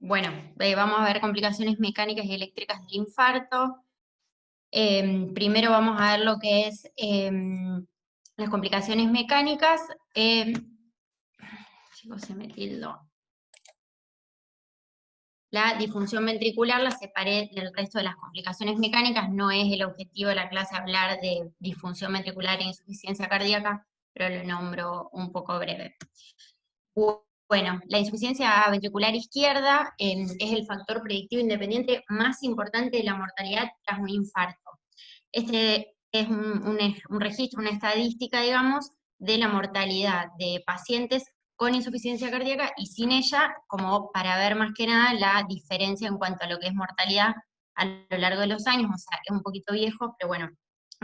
Bueno, vamos a ver complicaciones mecánicas y eléctricas del infarto. Primero vamos a ver lo que es las complicaciones mecánicas. Chicos, se me tildó. La disfunción ventricular la separé del resto de las complicaciones mecánicas. No es el objetivo de la clase hablar de disfunción ventricular e insuficiencia cardíaca, pero lo nombro un poco breve. Bueno, la insuficiencia ventricular izquierda es el factor predictivo independiente más importante de la mortalidad tras un infarto. Este es un registro, una estadística, digamos, de la mortalidad de pacientes con insuficiencia cardíaca y sin ella, como para ver más que nada la diferencia en cuanto a lo que es mortalidad a lo largo de los años. O sea, es un poquito viejo, pero bueno,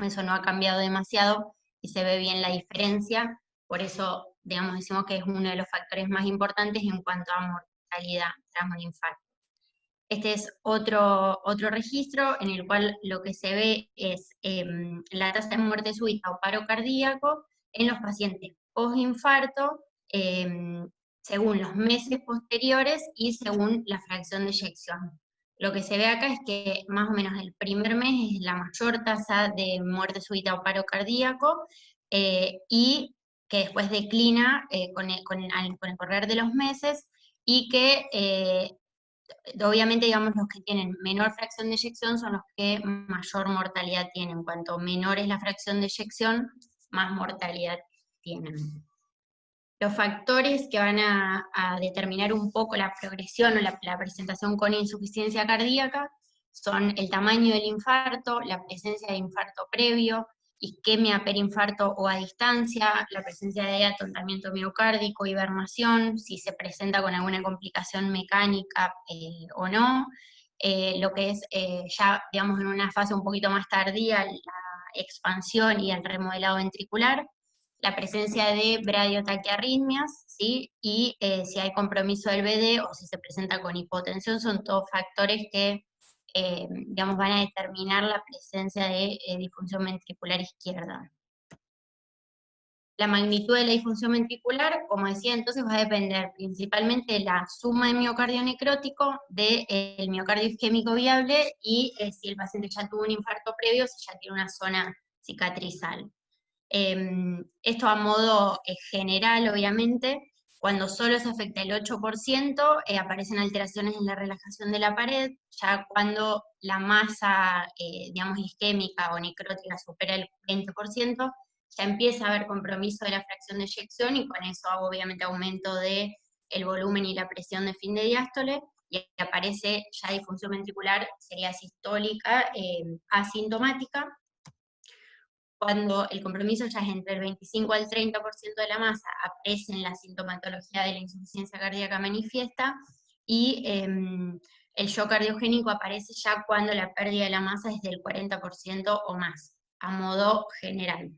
eso no ha cambiado demasiado y se ve bien la diferencia. Por eso, digamos, decimos que es uno de los factores más importantes en cuanto a mortalidad tras un infarto. Este es otro registro en el cual lo que se ve es la tasa de muerte súbita o paro cardíaco en los pacientes post-infarto, según los meses posteriores y según la fracción de eyección. Lo que se ve acá es que más o menos el primer mes es la mayor tasa de muerte súbita o paro cardíaco, y que después declina con el correr de los meses, y que obviamente, digamos, los que tienen menor fracción de eyección son los que mayor mortalidad tienen. Cuanto menor es la fracción de eyección, más mortalidad tienen. Los factores que van a determinar un poco la progresión o la presentación con insuficiencia cardíaca son el tamaño del infarto, la presencia de infarto previo, isquemia perinfarto o a distancia, la presencia de atontamiento miocárdico, hibernación, si se presenta con alguna complicación mecánica o no, lo que es ya, digamos, en una fase un poquito más tardía, la expansión y el remodelado ventricular, la presencia de bradiotaquiarritmias, ¿sí? Y si hay compromiso del BD o si se presenta con hipotensión, son todos factores que digamos, van a determinar la presencia de disfunción ventricular izquierda. La magnitud de la disfunción ventricular, como decía, entonces va a depender principalmente de la suma de miocardio necrótico, del miocardio isquémico viable y si el paciente ya tuvo un infarto previo, si ya tiene una zona cicatrizal. Esto a modo general, obviamente, cuando solo se afecta el 8%, aparecen alteraciones en la relajación de la pared. Ya cuando la masa, digamos, isquémica o necrótica supera el 20%, ya empieza a haber compromiso de la fracción de eyección y con eso obviamente aumento de el volumen y la presión de fin de diástole, y aparece ya disfunción ventricular, sería sistólica, asintomática. Cuando el compromiso ya es entre el 25 al 30% de la masa, aparece la sintomatología de la insuficiencia cardíaca manifiesta, y el shock cardiogénico aparece ya cuando la pérdida de la masa es del 40% o más, a modo general.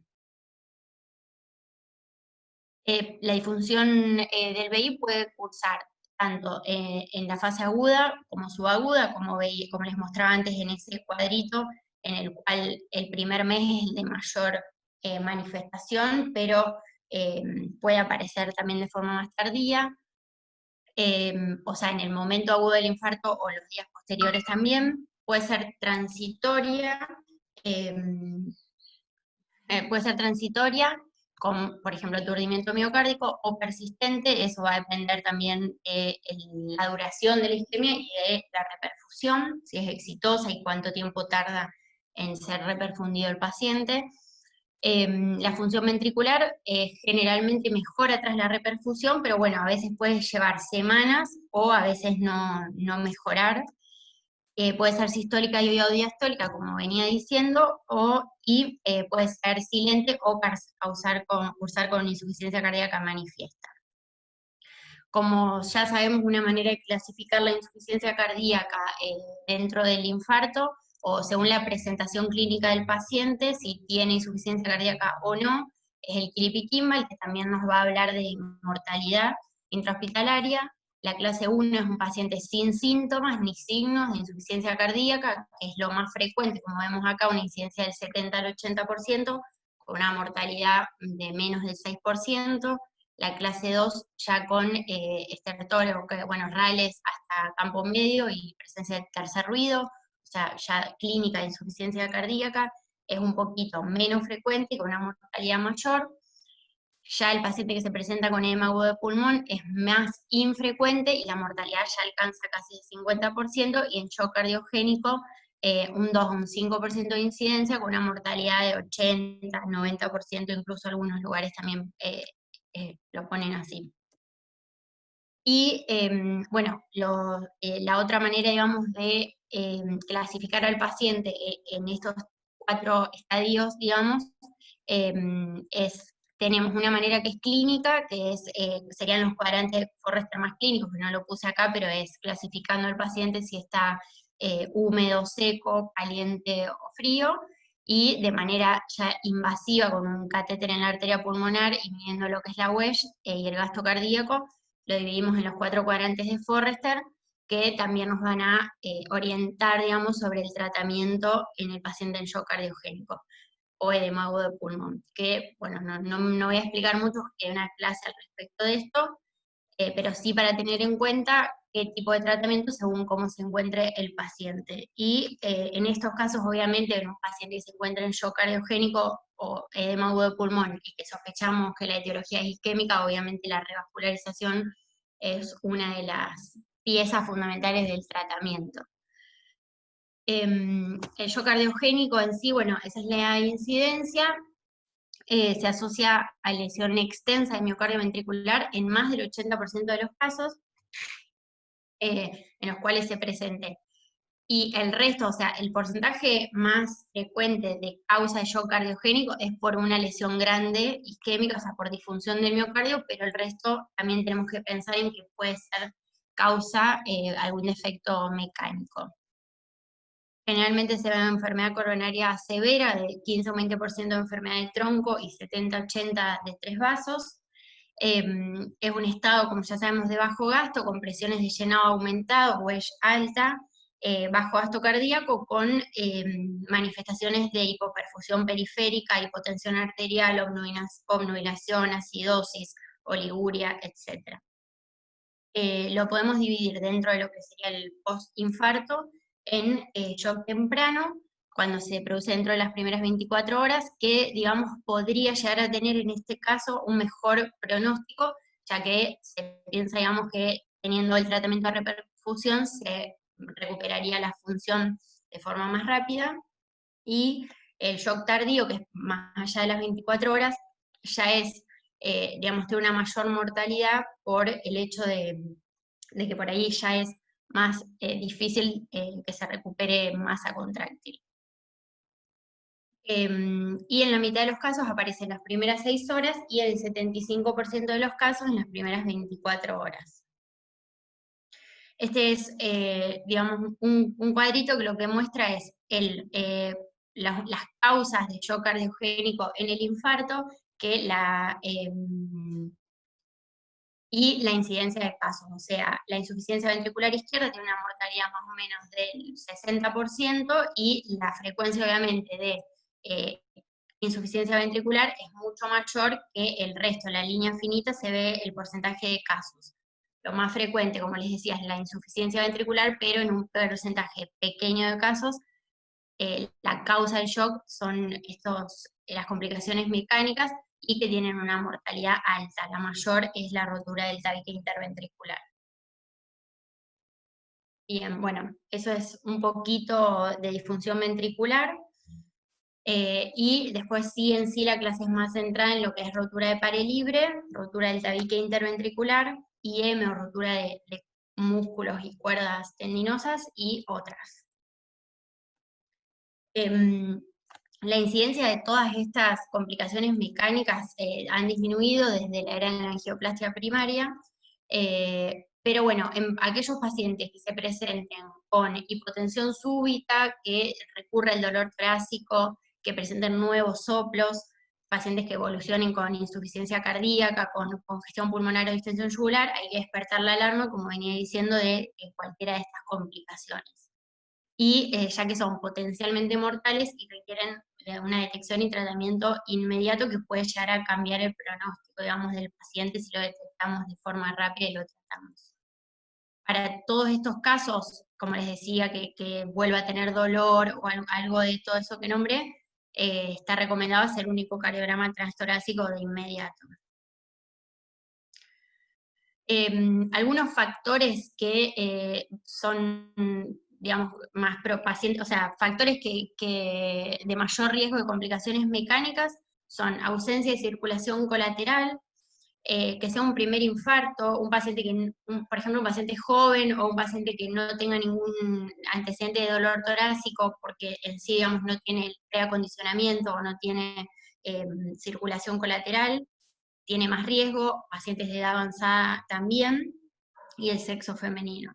La disfunción del VI puede cursar tanto en la fase aguda como subaguda, como les mostraba antes en ese cuadrito, en el cual el primer mes es el de mayor manifestación, pero puede aparecer también de forma más tardía, o sea, en el momento agudo del infarto o los días posteriores también. Puede ser transitoria, con, por ejemplo, aturdimiento miocárdico, o persistente. Eso va a depender también de la duración de la isquemia y de la reperfusión, si es exitosa y cuánto tiempo tarda en ser reperfundido el paciente. La función ventricular generalmente mejora tras la reperfusión, pero bueno, a veces puede llevar semanas o a veces no mejorar. Puede ser sistólica y diastólica, como venía diciendo, y puede ser silente o cursar con insuficiencia cardíaca manifiesta. Como ya sabemos, una manera de clasificar la insuficiencia cardíaca dentro del infarto, o según la presentación clínica del paciente, si tiene insuficiencia cardíaca o no, es el Kirby-Kimball, que también nos va a hablar de mortalidad intrahospitalaria. La clase 1 es un paciente sin síntomas ni signos de insuficiencia cardíaca, que es lo más frecuente, como vemos acá, una incidencia del 70 al 80%, con una mortalidad de menos del 6%. La clase 2 ya con estertores, bueno, rales hasta a campo medio y presencia de tercer ruido, o sea, ya clínica de insuficiencia cardíaca, es un poquito menos frecuente y con una mortalidad mayor. Ya el paciente que se presenta con edema agudo de pulmón es más infrecuente y la mortalidad ya alcanza casi el 50%, y en shock cardiogénico un 2 o un 5% de incidencia con una mortalidad de 80, 90%, incluso algunos lugares también lo ponen así. Y bueno, la otra manera, digamos, de clasificar al paciente en estos 4 estadios, digamos, tenemos una manera que es clínica, que serían los cuadrantes de Forrester más clínicos, que no lo puse acá, pero es clasificando al paciente si está húmedo, seco, caliente o frío, y de manera ya invasiva con un catéter en la arteria pulmonar y midiendo lo que es la WESH y el gasto cardíaco. Lo dividimos en los 4 cuadrantes de Forrester, que también nos van a orientar, digamos, sobre el tratamiento en el paciente en shock cardiogénico o edema agudo de pulmón, que, bueno, no voy a explicar mucho porque hay una clase al respecto de esto, pero sí para tener en cuenta qué tipo de tratamiento según cómo se encuentre el paciente. Y en estos casos, obviamente, en un paciente que se encuentra en shock cardiogénico o edema agudo de pulmón y que sospechamos que la etiología es isquémica, obviamente la revascularización es una de las piezas fundamentales del tratamiento. El shock cardiogénico en sí, bueno, esa es la incidencia. Se asocia a lesión extensa del miocardio ventricular en más del 80% de los casos en los cuales se presente. Y el resto, o sea, el porcentaje más frecuente de causa de shock cardiogénico es por una lesión grande isquémica, o sea, por disfunción del miocardio, pero el resto también tenemos que pensar en que puede ser causa algún defecto mecánico. Generalmente se ve una enfermedad coronaria severa de 15 o 20% de enfermedad del tronco y 70-80 de 3 vasos. Es un estado, como ya sabemos, de bajo gasto, con presiones de llenado aumentado, WESH alta, bajo gasto cardíaco, con manifestaciones de hipoperfusión periférica, hipotensión arterial, obnubilación, acidosis, oliguria, etc. Lo podemos dividir dentro de lo que sería el postinfarto en shock temprano, cuando se produce dentro de las primeras 24 horas, que, digamos, podría llegar a tener en este caso un mejor pronóstico, ya que se piensa, digamos, que teniendo el tratamiento de reperfusión se recuperaría la función de forma más rápida, y el shock tardío, que es más allá de las 24 horas, ya es, digamos, tiene una mayor mortalidad por el hecho de que por ahí ya es más difícil que se recupere masa contráctil. Y en la mitad de los casos aparecen las primeras 6 horas y el 75% de los casos en las primeras 24 horas. Este es, digamos, un cuadrito que lo que muestra es las causas de shock cardiogénico en el infarto, y la incidencia de casos. O sea, la insuficiencia ventricular izquierda tiene una mortalidad más o menos del 60%, y la frecuencia, obviamente, de insuficiencia ventricular es mucho mayor que el resto. En la línea finita se ve el porcentaje de casos. Lo más frecuente, como les decía, es la insuficiencia ventricular, pero en un porcentaje pequeño de casos, la causa del shock son las complicaciones mecánicas y que tienen una mortalidad alta. La mayor es la rotura del tabique interventricular. Bien, bueno, eso es un poquito de disfunción ventricular. Y después sí, en sí, la clase es más centrada en lo que es rotura de pared libre, rotura del tabique interventricular, IM o rotura de músculos y cuerdas tendinosas y otras. La incidencia de todas estas complicaciones mecánicas han disminuido desde la era de la angioplastia primaria, pero bueno, en aquellos pacientes que se presenten con hipotensión súbita, que recurra el dolor torácico, que presenten nuevos soplos, pacientes que evolucionen con insuficiencia cardíaca, con congestión pulmonar o distensión yugular, hay que despertar la alarma, como venía diciendo, de cualquiera de estas complicaciones. Y ya que son potencialmente mortales y requieren una detección y tratamiento inmediato que puede llegar a cambiar el pronóstico, digamos, del paciente si lo detectamos de forma rápida y lo tratamos. Para todos estos casos, como les decía, que vuelva a tener dolor o algo de todo eso que nombré, está recomendado hacer un ecocardiograma transtorácico de inmediato. Algunos factores que son, digamos, más pacientes, o sea, factores que de mayor riesgo de complicaciones mecánicas son ausencia de circulación colateral, que sea un primer infarto, un paciente que, por ejemplo, un paciente joven o un paciente que no tenga ningún antecedente de dolor torácico porque en sí, digamos, no tiene el preacondicionamiento o no tiene circulación colateral, tiene más riesgo, pacientes de edad avanzada también, y el sexo femenino.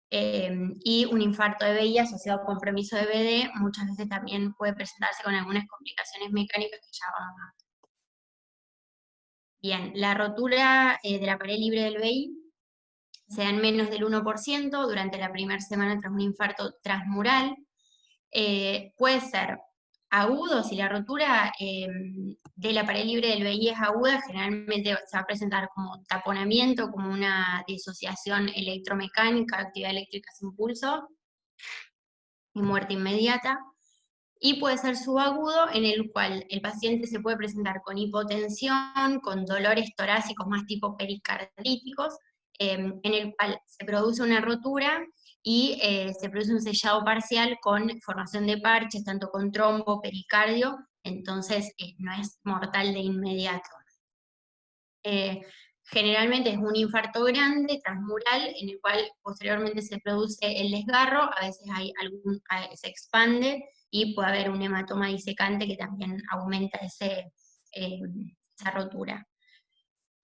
Y un infarto de VI asociado a compromiso de BD muchas veces también puede presentarse con algunas complicaciones mecánicas que ya vamos a ver. Bien, la rotura de la pared libre del VI se da en menos del 1% durante la primera semana tras un infarto transmural. Puede ser agudo, si la rotura de la pared libre del VI es aguda, generalmente se va a presentar como taponamiento, como una disociación electromecánica, actividad eléctrica sin pulso, y muerte inmediata. Y puede ser subagudo, en el cual el paciente se puede presentar con hipotensión, con dolores torácicos más tipo pericardíticos, en el cual se produce una rotura y se produce un sellado parcial con formación de parches, tanto con trombo, pericardio, entonces no es mortal de inmediato. Generalmente es un infarto grande, transmural, en el cual posteriormente se produce el desgarro, a veces se expande, y puede haber un hematoma disecante que también aumenta esa rotura.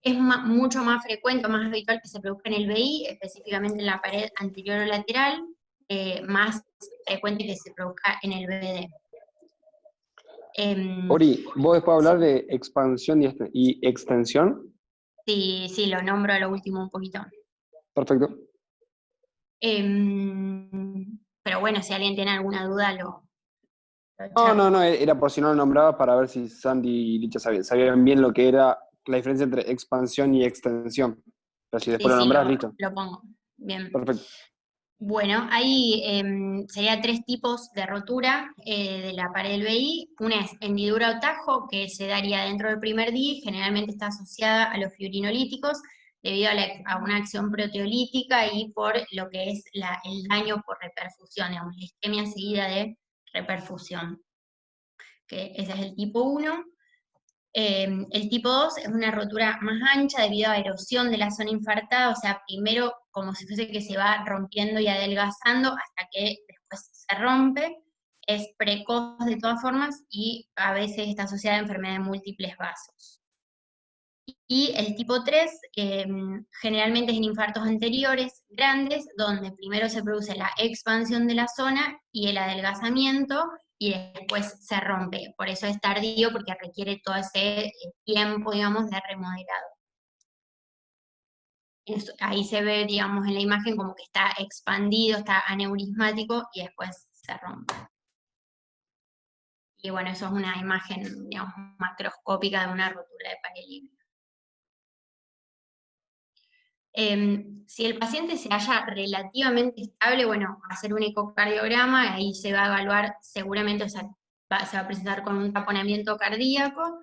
Es mucho más frecuente, más habitual que se produzca en el VI, específicamente en la pared anterior o lateral, más frecuente que se produzca en el BD. Ori, ¿vos después hablar de expansión y extensión? Sí, lo nombro a lo último un poquito. Perfecto. Pero bueno, si alguien tiene alguna duda, lo No, era por si no lo nombraba para ver si Sandy y Licha sabían bien lo que era la diferencia entre expansión y extensión. Pero si después lo nombrás, listo. lo pongo. Bien. Perfecto. Bueno, hay sería 3 tipos de rotura de la pared del VI. Una es hendidura o tajo, que se daría dentro del primer día y generalmente está asociada a los fibrinolíticos debido a una acción proteolítica y por lo que es el daño por reperfusión, digamos, la isquemia seguida de reperfusión. Que ese es el tipo 1. El tipo 2 es una rotura más ancha debido a erosión de la zona infartada, o sea, primero como si fuese que se va rompiendo y adelgazando hasta que después se rompe. Es precoz de todas formas y a veces está asociada a enfermedad de múltiples vasos. Y el tipo 3 generalmente es en infartos anteriores grandes, donde primero se produce la expansión de la zona y el adelgazamiento, y después se rompe. Por eso es tardío, porque requiere todo ese tiempo, digamos, de remodelado. Ahí se ve, digamos, en la imagen como que está expandido, está aneurismático, y después se rompe. Y bueno, eso es una imagen, digamos, macroscópica de una rotura de pared libre. Si el paciente se halla relativamente estable, bueno, hacer un ecocardiograma, ahí se va a evaluar, seguramente se va a presentar con un taponamiento cardíaco.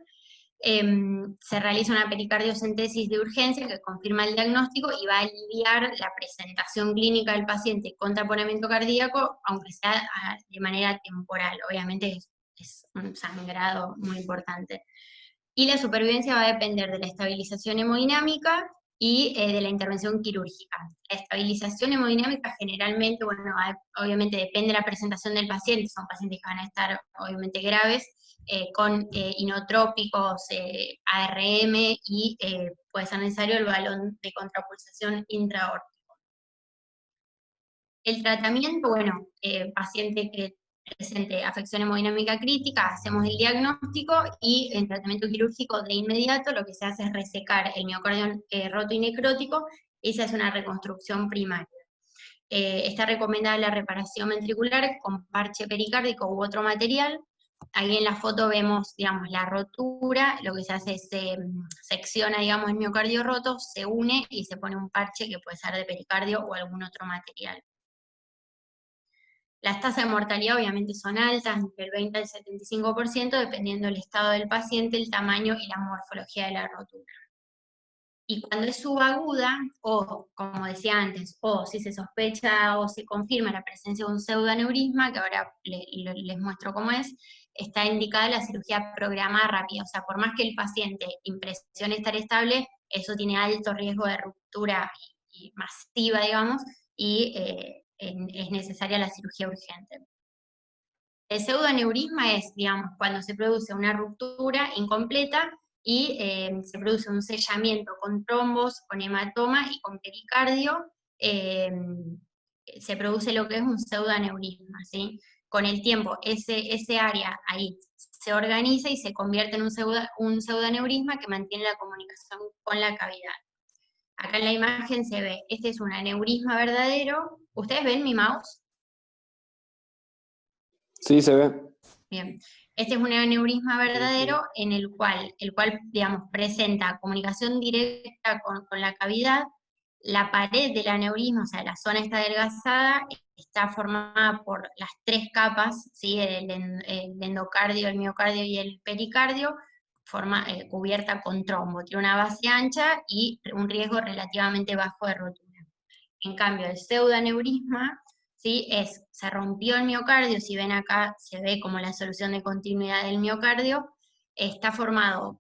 Se realiza una pericardiocentesis de urgencia que confirma el diagnóstico y va a aliviar la presentación clínica del paciente con taponamiento cardíaco, aunque sea de manera temporal. Obviamente es un sangrado muy importante. Y la supervivencia va a depender de la estabilización hemodinámica y de la intervención quirúrgica. La estabilización hemodinámica generalmente, bueno, obviamente depende de la presentación del paciente, son pacientes que van a estar obviamente graves, con inotrópicos, ARM, y puede ser necesario el balón de contrapulsación intraaórtico. El tratamiento, bueno, paciente que presente afección hemodinámica crítica, hacemos el diagnóstico y el tratamiento quirúrgico de inmediato lo que se hace es resecar el miocardio roto y necrótico y se hace una reconstrucción primaria. Está recomendada la reparación ventricular con parche pericárdico u otro material, ahí en la foto vemos, digamos, la rotura, lo que se hace es se secciona, digamos, el miocardio roto, se une y se pone un parche que puede ser de pericardio o algún otro material. Las tasas de mortalidad obviamente son altas, entre el 20 al 75%, dependiendo del estado del paciente, el tamaño y la morfología de la rotura. Y cuando es subaguda, o como decía antes, o si se sospecha o se confirma la presencia de un pseudoaneurisma, que ahora les muestro cómo es, está indicada la cirugía programada rápida. O sea, por más que el paciente impresione estar estable, eso tiene alto riesgo de ruptura y masiva, digamos, y es necesaria la cirugía urgente. El pseudoaneurisma es, digamos, cuando se produce una ruptura incompleta y se produce un sellamiento con trombos, con hematoma y con pericardio, se produce lo que es un pseudoaneurisma, ¿sí? Con el tiempo, ese área ahí se organiza y se convierte en un pseudoaneurisma que mantiene la comunicación con la cavidad. Acá en la imagen se ve, este es un aneurisma verdadero. ¿Ustedes ven mi mouse? Sí, se ve. Bien, este es un aneurisma verdadero Sí. en el cual, digamos, presenta comunicación directa con la cavidad. La pared del aneurisma, o sea, la zona está adelgazada, está formada por las tres capas, ¿sí? el endocardio, el miocardio y el pericardio, cubierta con trombo, tiene una base ancha y un riesgo relativamente bajo de rotura. En cambio, el pseudoaneurisma, ¿sí? Se rompió el miocardio, si ven acá se ve como la solución de continuidad del miocardio, está formado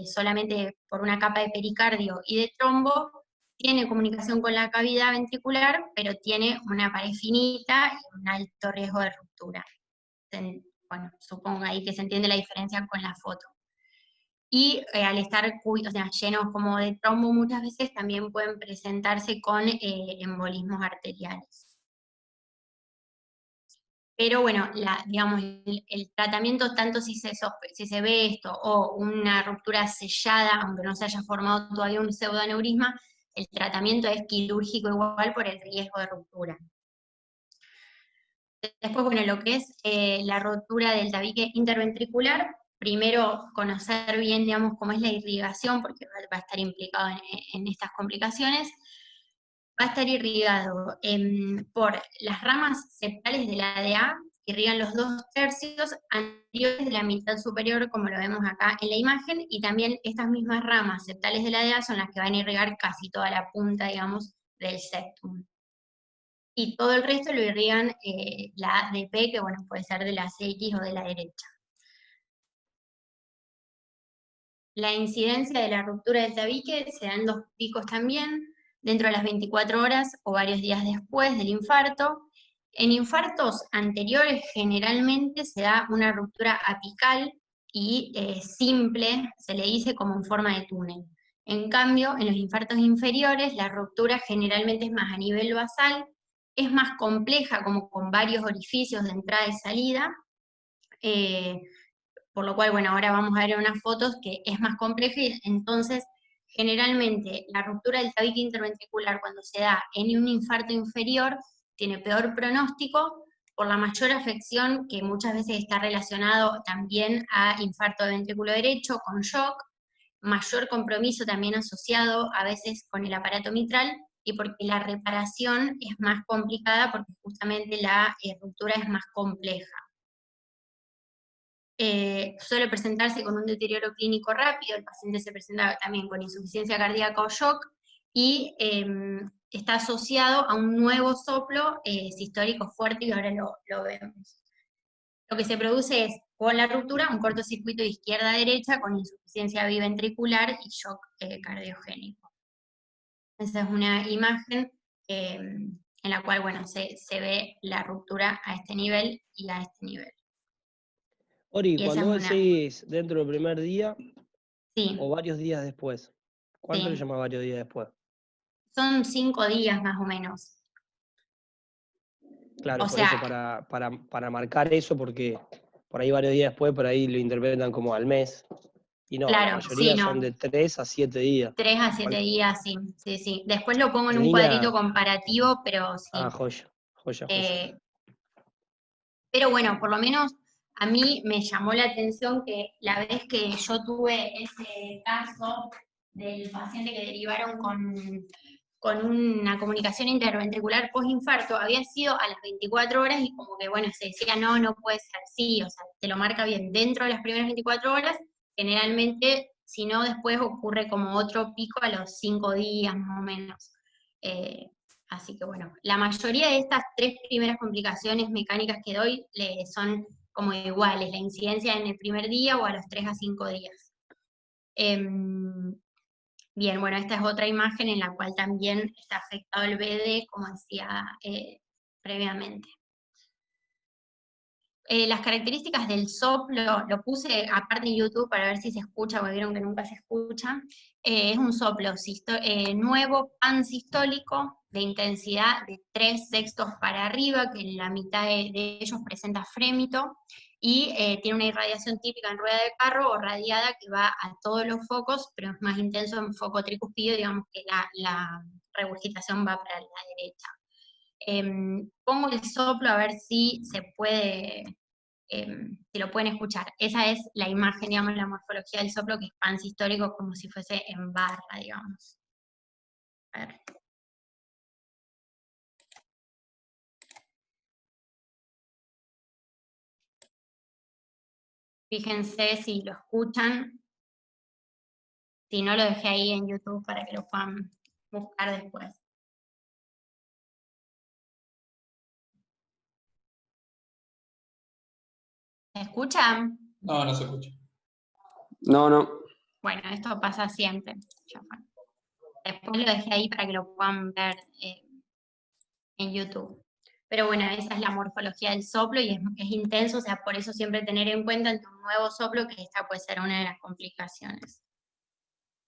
solamente por una capa de pericardio y de trombo, tiene comunicación con la cavidad ventricular, pero tiene una pared finita y un alto riesgo de ruptura. Bueno, supongo ahí que se entiende la diferencia con la foto. Y al estar llenos como de trombo muchas veces también pueden presentarse con embolismos arteriales. Pero bueno, digamos, el tratamiento, tanto si se ve esto o una ruptura sellada, aunque no se haya formado todavía un pseudoaneurisma, el tratamiento es quirúrgico igual por el riesgo de ruptura. Después, bueno, lo que es la rotura del tabique interventricular, primero conocer bien, digamos, cómo es la irrigación, porque va a estar implicado en estas complicaciones. Va a estar irrigado por las ramas septales de la ADA, que irrigan los 2/3 anteriores de la mitad superior, como lo vemos acá en la imagen, y también estas mismas ramas septales de la ADA son las que van a irrigar casi toda la punta, digamos, del septum. Y todo el resto lo irrigan la ADP, que bueno, puede ser de la CX o de la derecha. La incidencia de la ruptura del tabique se da en 2 picos también, dentro de las 24 horas o varios días después del infarto. En infartos anteriores generalmente se da una ruptura apical y simple, se le dice como en forma de túnel. En cambio, en los infartos inferiores la ruptura generalmente es más a nivel basal, es más compleja, como con varios orificios de entrada y salida, por lo cual, bueno, ahora vamos a ver unas fotos que es más compleja, y entonces generalmente la ruptura del tabique interventricular cuando se da en un infarto inferior tiene peor pronóstico por la mayor afección, que muchas veces está relacionado también a infarto de ventrículo derecho con shock, mayor compromiso también asociado a veces con el aparato mitral, y porque la reparación es más complicada porque justamente la ruptura es más compleja. Suele presentarse con un deterioro clínico rápido, el paciente se presenta también con insuficiencia cardíaca o shock, y está asociado a un nuevo soplo sistólico fuerte, y ahora lo vemos. Lo que se produce es, con la ruptura, un cortocircuito de izquierda a derecha con insuficiencia biventricular y shock cardiogénico. Esa es una imagen en la cual, bueno, se ve la ruptura a este nivel y a este nivel. Ori, Y esa cuando es vos decís dentro del primer día Sí, o varios días después, ¿cuánto le sí. llamas varios días después? Son 5 días más o menos. Claro, O por eso, sea, para marcar eso, porque por ahí varios días después, por ahí lo interpretan como al mes. Y no, la claro, sí, mayoría son no. de 3 a 7 días. 3 a 7 ¿Cuál? días, sí, sí, sí. Después lo pongo en En un cuadrito línea, comparativo, pero sí. joya, joya, joya. Eh, pero bueno, por lo menos A mí me llamó la atención que la vez que yo tuve ese caso del paciente que derivaron con una comunicación interventricular post-infarto, había sido a las 24 horas y como que, bueno, se decía, no, no puede ser así, o sea, te lo marca bien dentro de las primeras 24 horas, generalmente, si no, después ocurre como otro pico a los 5 días más o menos. Así que bueno, la mayoría de estas 3 primeras complicaciones mecánicas que doy son como iguales, la incidencia en el primer día o a los 3 a 5 días. Bien, bueno, esta es otra imagen en la cual también está afectado el BD, como decía previamente. Las características del soplo, lo puse aparte en YouTube para ver si se escucha, porque vieron que nunca se escucha. Es un soplo nuevo, pansistólico, de intensidad de 3/6 para arriba, que en la mitad de ellos presenta frémito, y tiene una irradiación típica en rueda de carro o radiada que va a todos los focos, pero es más intenso en foco tricuspidio, digamos que la regurgitación va para la derecha. Pongo el soplo a ver si se puede, si lo pueden escuchar. Esa es la imagen, digamos, la morfología del soplo, que es pansistólico, como si fuese en barra, digamos. A ver. Fíjense si lo escuchan. Si no, lo dejé ahí en YouTube para que lo puedan buscar después. ¿Se escuchan? No, no se escucha. No. Bueno, esto pasa siempre. Ya fue. Después lo dejé ahí para que lo puedan ver en YouTube. Pero bueno, esa es la morfología del soplo y es intenso, o sea, por eso siempre tener en cuenta en tu nuevo soplo que esta puede ser una de las complicaciones.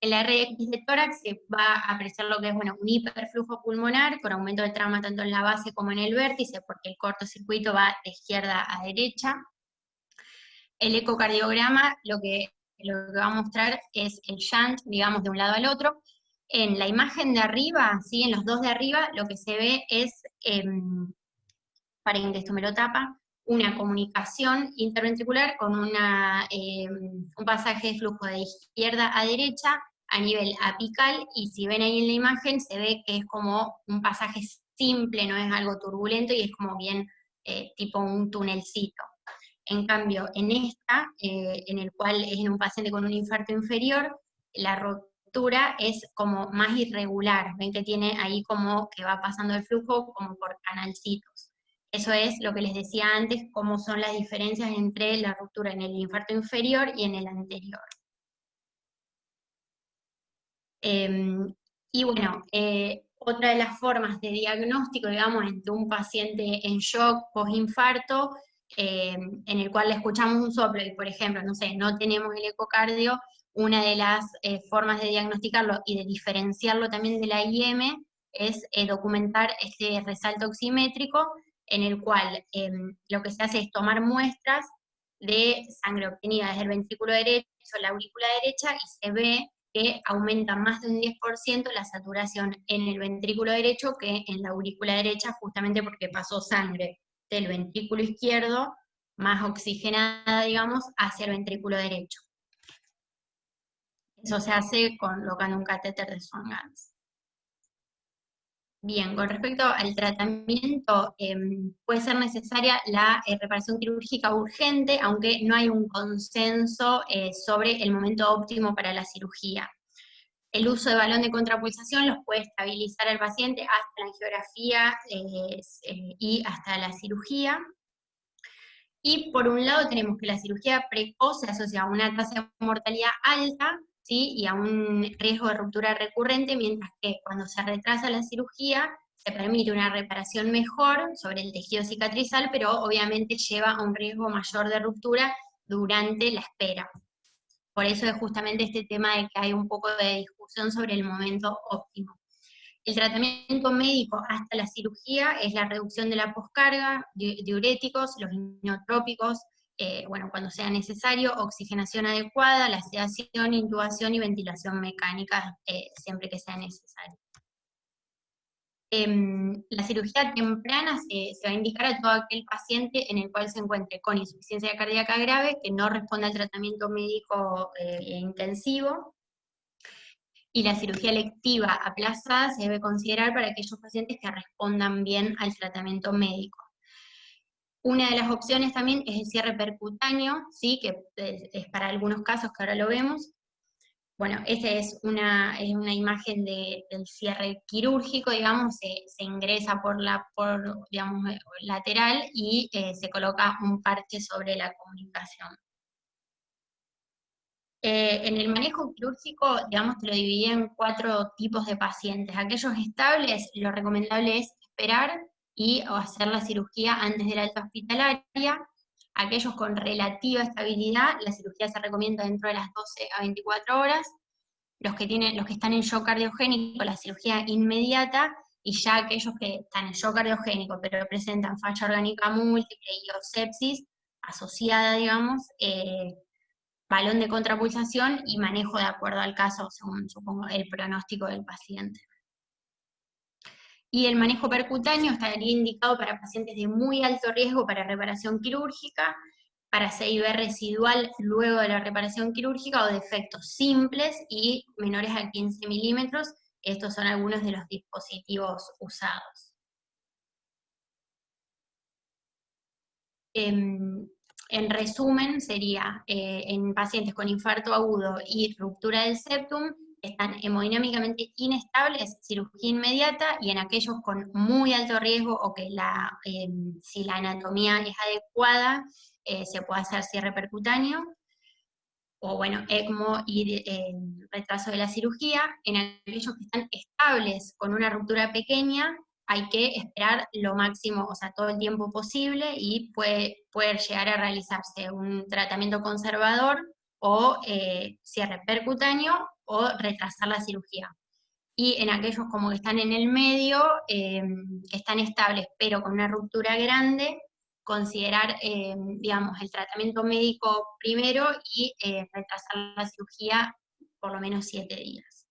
En la RX de tórax se va a apreciar lo que es, bueno, un hiperflujo pulmonar con aumento de trauma tanto en la base como en el vértice, porque el cortocircuito va de izquierda a derecha. El ecocardiograma lo que va a mostrar es el shunt, digamos, de un lado al otro. En la imagen de arriba, ¿sí? En los dos de arriba, lo que se ve es, paren que esto me lo tapa, una comunicación interventricular con un pasaje de flujo de izquierda a derecha a nivel apical, y si ven ahí en la imagen se ve que es como un pasaje simple, no es algo turbulento y es como bien tipo un tunelcito. En cambio, en esta, en el cual es en un paciente con un infarto inferior, la rotura es como más irregular, ven que tiene ahí como que va pasando el flujo como por canalcitos. Eso es lo que les decía antes, cómo son las diferencias entre la ruptura en el infarto inferior y en el anterior. Y bueno, otra de las formas de diagnóstico, digamos, entre un paciente en shock post-infarto, en el cual le escuchamos un soplo y, por ejemplo, no sé, no tenemos el ecocardio, una de las formas de diagnosticarlo y de diferenciarlo también de la IM es documentar este resalto oximétrico, en el cual lo que se hace es tomar muestras de sangre obtenida desde el ventrículo derecho, la aurícula derecha, y se ve que aumenta más de un 10% la saturación en el ventrículo derecho que en la aurícula derecha, justamente porque pasó sangre del ventrículo izquierdo, más oxigenada, digamos, hacia el ventrículo derecho. Eso se hace colocando un catéter de Swan-Ganz. Bien, con respecto al tratamiento, puede ser necesaria la reparación quirúrgica urgente, aunque no hay un consenso sobre el momento óptimo para la cirugía. El uso de balón de contrapulsación los puede estabilizar al paciente hasta la angiografía y hasta la cirugía. Y por un lado tenemos que la cirugía precoz se asocia a una tasa de mortalidad alta, ¿sí? Y a un riesgo de ruptura recurrente, mientras que cuando se retrasa la cirugía se permite una reparación mejor sobre el tejido cicatrizal, pero obviamente lleva a un riesgo mayor de ruptura durante la espera. Por eso es justamente este tema de que hay un poco de discusión sobre el momento óptimo. El tratamiento médico hasta la cirugía es la reducción de la poscarga, diuréticos, los inotrópicos, bueno, cuando sea necesario, oxigenación adecuada, la sedación, intubación y ventilación mecánica, siempre que sea necesario. La cirugía temprana se va a indicar a todo aquel paciente en el cual se encuentre con insuficiencia cardíaca grave, que no responde al tratamiento médico intensivo, y la cirugía electiva aplazada se debe considerar para aquellos pacientes que respondan bien al tratamiento médico. Una de las opciones también es el cierre percutáneo, ¿sí? Que es para algunos casos que ahora lo vemos. Bueno, esta es una imagen del cierre quirúrgico, digamos, se ingresa por digamos, lateral y se coloca un parche sobre la comunicación. En el manejo quirúrgico, digamos, te lo dividí en 4 tipos de pacientes. Aquellos estables, lo recomendable es esperar y hacer la cirugía antes de la alta hospitalaria. Aquellos con relativa estabilidad, la cirugía se recomienda dentro de las 12 a 24 horas. Los que están en shock cardiogénico, la cirugía inmediata, y ya aquellos que están en shock cardiogénico, pero presentan falla orgánica múltiple y o sepsis asociada, digamos, balón de contrapulsación y manejo de acuerdo al caso, según, supongo, el pronóstico del paciente. Y el manejo percutáneo estaría indicado para pacientes de muy alto riesgo para reparación quirúrgica, para CIB residual luego de la reparación quirúrgica o defectos simples y menores a 15 milímetros. Estos son algunos de los dispositivos usados. En resumen, sería en pacientes con infarto agudo y ruptura del septum, están hemodinámicamente inestables, cirugía inmediata, y en aquellos con muy alto riesgo o que si la anatomía es adecuada, se puede hacer cierre percutáneo, o bueno, ECMO y retraso de la cirugía. En aquellos que están estables con una ruptura pequeña, hay que esperar lo máximo, o sea, todo el tiempo posible, y puede llegar a realizarse un tratamiento conservador o cierre percutáneo o retrasar la cirugía. Y en aquellos como que están en el medio, que están estables pero con una ruptura grande, considerar, digamos, el tratamiento médico primero y retrasar la cirugía por lo menos 7 días.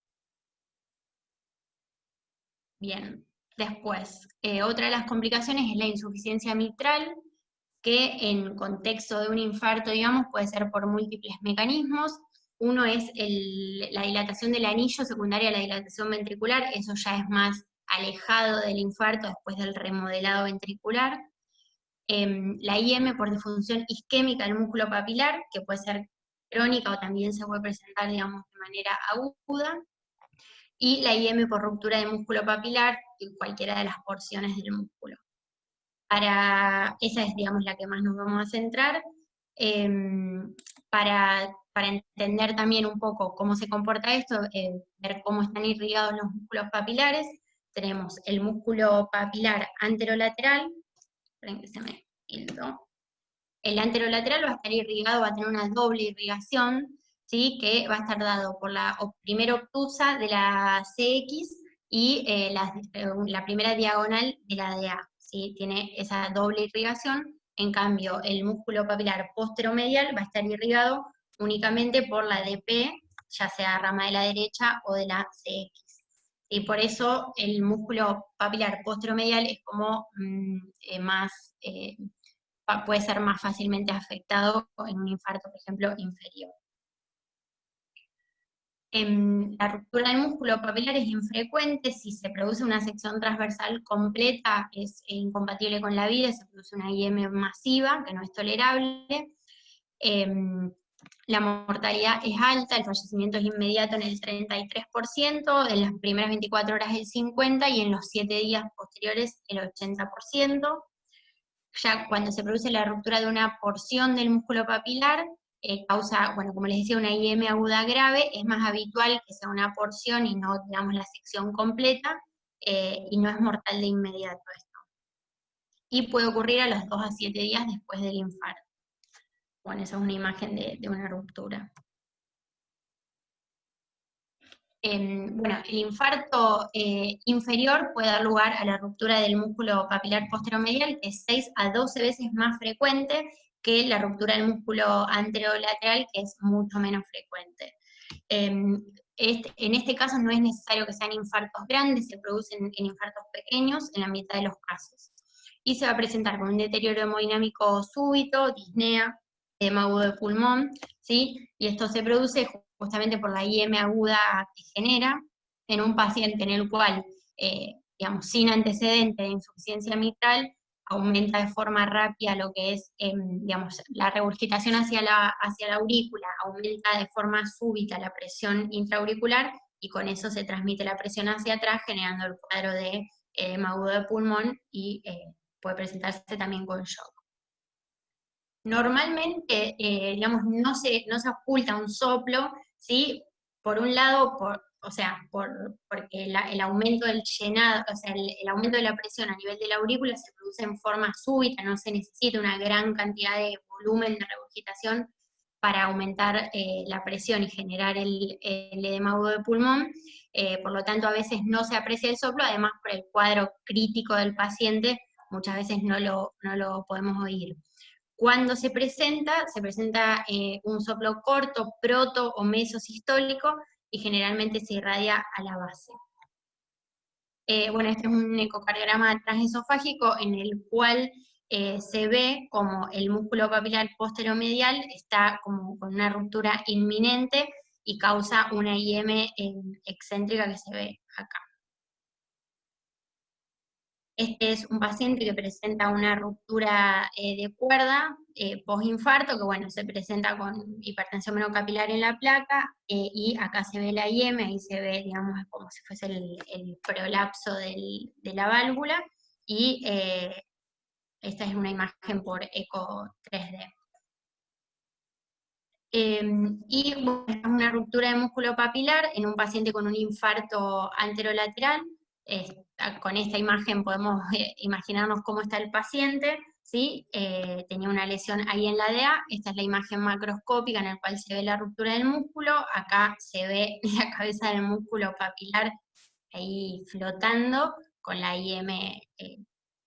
Bien, después, otra de las complicaciones es la insuficiencia mitral, que en contexto de un infarto, digamos, puede ser por múltiples mecanismos. Uno es la dilatación del anillo, secundaria a la dilatación ventricular, eso ya es más alejado del infarto después del remodelado ventricular. La IM por disfunción isquémica del músculo papilar, que puede ser crónica o también se puede presentar, digamos, de manera aguda. Y la IM por ruptura de músculo papilar, en cualquiera de las porciones del músculo. Esa es, digamos, la que más nos vamos a centrar. Para entender también un poco cómo se comporta esto, ver cómo están irrigados los músculos papilares, tenemos el músculo papilar anterolateral, esperen que se me hildo. El anterolateral va a estar irrigado, va a tener una doble irrigación, ¿sí? Que va a estar dado por la primera obtusa de la CX y la primera diagonal de la DA, ¿sí? Tiene esa doble irrigación. En cambio, el músculo papilar posteromedial va a estar irrigado únicamente por la DP, ya sea rama de la derecha o de la CX. Y por eso el músculo papilar posteromedial es como puede ser más fácilmente afectado en un infarto, por ejemplo, inferior. La ruptura del músculo papilar es infrecuente. Si se produce una sección transversal completa, es incompatible con la vida, se produce una IM masiva, que no es tolerable. La mortalidad es alta, el fallecimiento es inmediato en el 33%, en las primeras 24 horas el 50% y en los 7 días posteriores el 80%. Ya cuando se produce la ruptura de una porción del músculo papilar, causa, bueno, como les decía, una IM aguda grave. Es más habitual que sea una porción y no, digamos, la sección completa, y no es mortal de inmediato esto. Y puede ocurrir a los 2 a 7 días después del infarto. Bueno, esa es una imagen de una ruptura. Bueno, el infarto inferior puede dar lugar a la ruptura del músculo papilar posteromedial, que es 6 a 12 veces más frecuente que la ruptura del músculo anterolateral, que es mucho menos frecuente. En este caso no es necesario que sean infartos grandes, se producen en infartos pequeños en la mitad de los casos. Y se va a presentar con un deterioro hemodinámico súbito, disnea, edema agudo de pulmón, ¿sí? Y esto se produce justamente por la IM aguda que genera en un paciente en el cual, digamos, sin antecedente de insuficiencia mitral, aumenta de forma rápida lo que es, digamos, la regurgitación hacia la aurícula, aumenta de forma súbita la presión intraauricular, y con eso se transmite la presión hacia atrás, generando el cuadro de edema agudo de pulmón, y puede presentarse también con shock. Normalmente, digamos, no se oculta un soplo, ¿sí? Por un lado, porque el aumento del llenado, o sea, el aumento de la presión a nivel de la aurícula se produce en forma súbita, no se necesita una gran cantidad de volumen de regurgitación para aumentar la presión y generar el edema agudo de pulmón. Por lo tanto, a veces no se aprecia el soplo, además por el cuadro crítico del paciente, muchas veces no lo podemos oír. Cuando se presenta un soplo corto, proto o mesosistólico, y generalmente se irradia a la base. Bueno, este es un ecocardiograma transesofágico en el cual se ve como el músculo papilar posteromedial está como con una ruptura inminente y causa una IM excéntrica que se ve acá. Este es un paciente que presenta una ruptura de cuerda postinfarto, que bueno, se presenta con hipertensión venocapilar en la placa, y acá se ve la IM, ahí se ve, digamos, como si fuese el prolapso de la válvula, y esta es una imagen por eco 3D. Y bueno, es una ruptura de músculo papilar en un paciente con un infarto anterolateral. Con esta imagen podemos imaginarnos cómo está el paciente, ¿sí? Tenía una lesión ahí en la DA, esta es la imagen macroscópica en la cual se ve la ruptura del músculo, acá se ve la cabeza del músculo papilar ahí flotando con la IM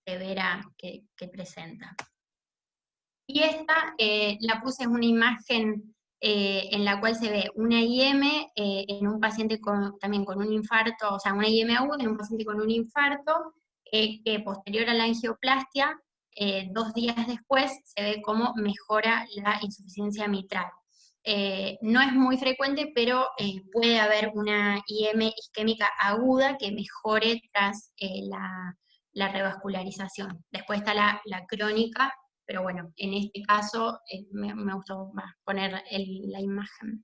severa que presenta. Y esta la puse en una imagen en la cual se ve una IM en un paciente también con un infarto, o sea, una IM aguda en un paciente con un infarto, que posterior a la angioplastia, 2 días después, se ve cómo mejora la insuficiencia mitral. No es muy frecuente, pero puede haber una IM isquémica aguda que mejore tras la revascularización. Después está la crónica, pero bueno, en este caso me gustó más poner la imagen.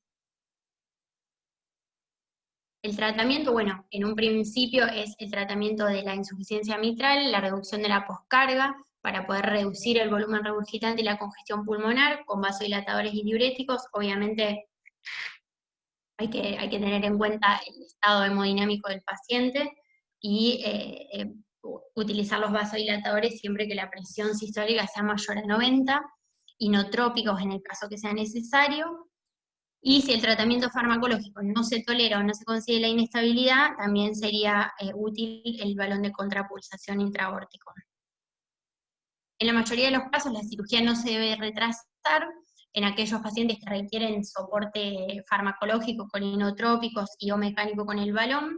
El tratamiento, bueno, en un principio es el tratamiento de la insuficiencia mitral, la reducción de la poscarga, para poder reducir el volumen regurgitante y la congestión pulmonar, con vasodilatadores y diuréticos. Obviamente hay que tener en cuenta el estado hemodinámico del paciente, y utilizar los vasodilatadores siempre que la presión sistólica sea mayor a 90, inotrópicos en el caso que sea necesario, y si el tratamiento farmacológico no se tolera o no se consigue la inestabilidad, también sería útil el balón de contrapulsación intraaórtico. En la mayoría de los casos la cirugía no se debe retrasar. En aquellos pacientes que requieren soporte farmacológico con inotrópicos y o mecánico con el balón,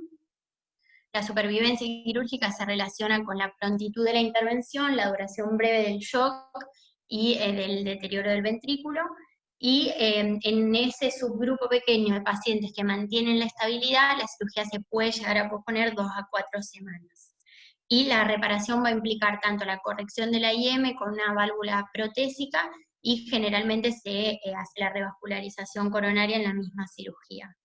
la supervivencia quirúrgica se relaciona con la prontitud de la intervención, la duración breve del shock y del deterioro del ventrículo, y en ese subgrupo pequeño de pacientes que mantienen la estabilidad, la cirugía se puede llegar a posponer 2 a 4 semanas. Y la reparación va a implicar tanto la corrección de la IM con una válvula protésica, y generalmente se hace la revascularización coronaria en la misma cirugía.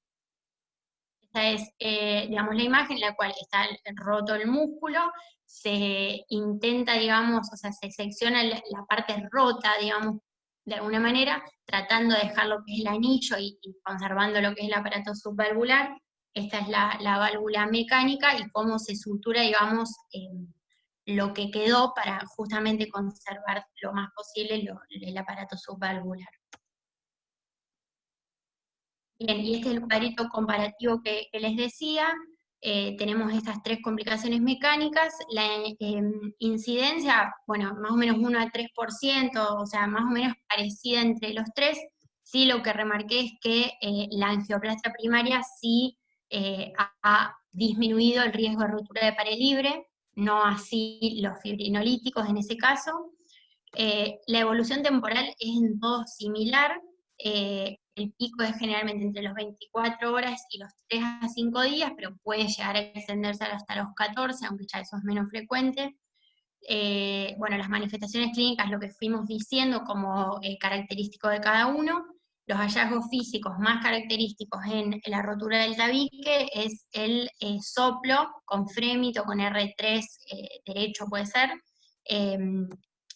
Esta es, digamos, la imagen en la cual está roto el músculo, se intenta, digamos, o sea, se secciona la parte rota, digamos, de alguna manera, tratando de dejar lo que es el anillo y conservando lo que es el aparato subvalvular. Esta es la válvula mecánica y cómo se sutura, digamos, lo que quedó para justamente conservar lo más posible el aparato subvalvular. Bien, y este es el cuadrito comparativo que les decía. Tenemos estas 3 complicaciones mecánicas. La incidencia, bueno, más o menos 1 a 3%, o sea, más o menos parecida entre los 3. Sí, lo que remarqué es que la angioplastia primaria sí ha disminuido el riesgo de rotura de pared libre, no así los fibrinolíticos en ese caso. La evolución temporal es en todo similar, el pico es generalmente entre los 24 horas y los 3 a 5 días, pero puede llegar a extenderse hasta los 14, aunque ya eso es menos frecuente. Bueno, las manifestaciones clínicas, lo que fuimos diciendo como característico de cada uno. Los hallazgos físicos más característicos en la rotura del tabique es el soplo con frémito, con R3 derecho puede ser.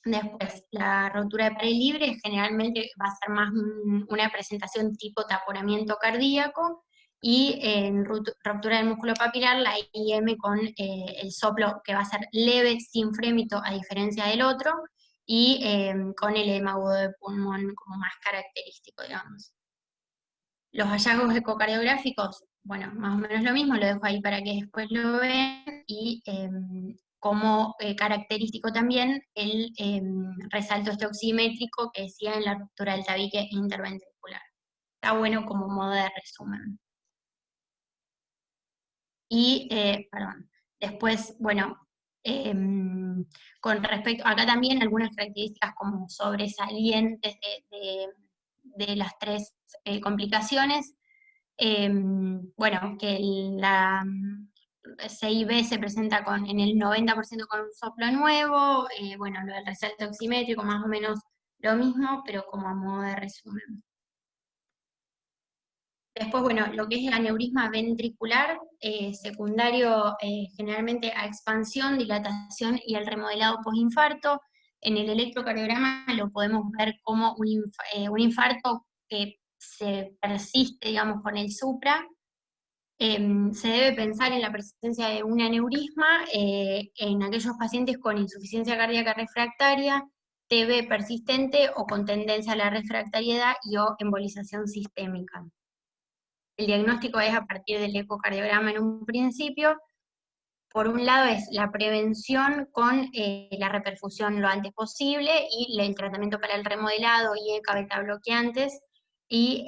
Después, la rotura de pared libre generalmente va a ser más una presentación tipo taponamiento cardíaco, y en ruptura del músculo papilar, la IM con el soplo que va a ser leve, sin frémito, a diferencia del otro, y con el edema agudo de pulmón como más característico, digamos. Los hallazgos ecocardiográficos, bueno, más o menos lo mismo, lo dejo ahí para que después lo vean, y como característico también el resalto este oximétrico que decía en la ruptura del tabique interventricular. Está bueno como modo de resumen. Y, perdón, después, bueno, con respecto, acá también algunas características como sobresalientes de las tres complicaciones. Bueno, que la CIB se presenta en el 90% con un soplo nuevo, bueno, lo del resalto oximétrico más o menos lo mismo, pero como a modo de resumen. Después, bueno, lo que es el aneurisma ventricular, secundario generalmente a expansión, dilatación y el remodelado postinfarto. En el electrocardiograma lo podemos ver como un infarto que se persiste, digamos, con el supra. Se debe pensar en la presencia de un aneurisma en aquellos pacientes con insuficiencia cardíaca refractaria, TB persistente o con tendencia a la refractariedad y o embolización sistémica. El diagnóstico es a partir del ecocardiograma en un principio. Por un lado es la prevención con la reperfusión lo antes posible, y el tratamiento para el remodelado y beta bloqueantes, y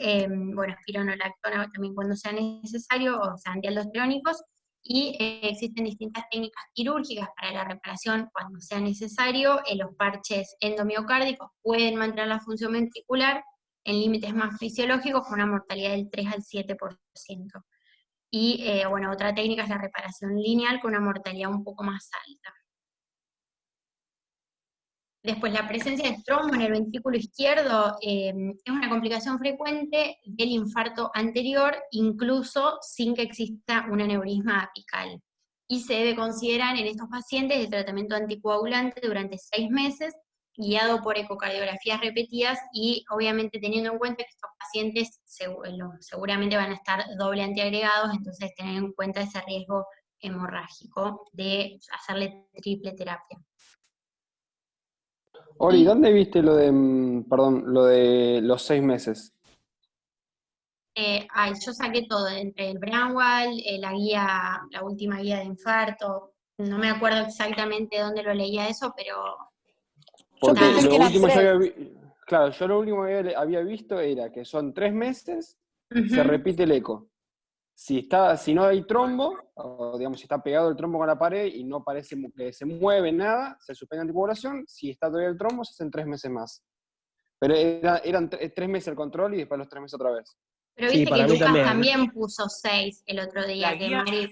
bueno, espironolactona también cuando sea necesario, o sea, antialdosterónicos, y existen distintas técnicas quirúrgicas para la reparación cuando sea necesario. Los parches endomiocárdicos pueden mantener la función ventricular en límites más fisiológicos con una mortalidad del 3 al 7%. Y bueno, otra técnica es la reparación lineal con una mortalidad un poco más alta. Después, la presencia de trombo en el ventrículo izquierdo es una complicación frecuente del infarto anterior, incluso sin que exista un aneurisma apical. Y se debe considerar en estos pacientes el tratamiento anticoagulante durante 6 meses, guiado por ecocardiografías repetidas, y obviamente teniendo en cuenta que estos pacientes seguramente van a estar doble antiagregados, entonces tener en cuenta ese riesgo hemorrágico de hacerle triple terapia. Ori, ¿dónde viste lo de, perdón, lo de los 6 meses? Yo saqué todo, entre el Braunwald, la última guía de infarto, no me acuerdo exactamente dónde lo leía eso, pero... Porque Yo pensé lo que eran último tres. claro, yo lo último que había visto era que son 3 meses, Uh-huh. se repite el eco. Si no hay trombo, o digamos, si está pegado el trombo con la pared y no parece que se mueve nada, se suspende la anticoagulación. Si está todavía el trombo, se hacen 3 meses más. Pero eran 3 meses el control y después los 3 meses otra vez. Pero Sí, viste que para mí Lucas también. también puso 6 el otro día.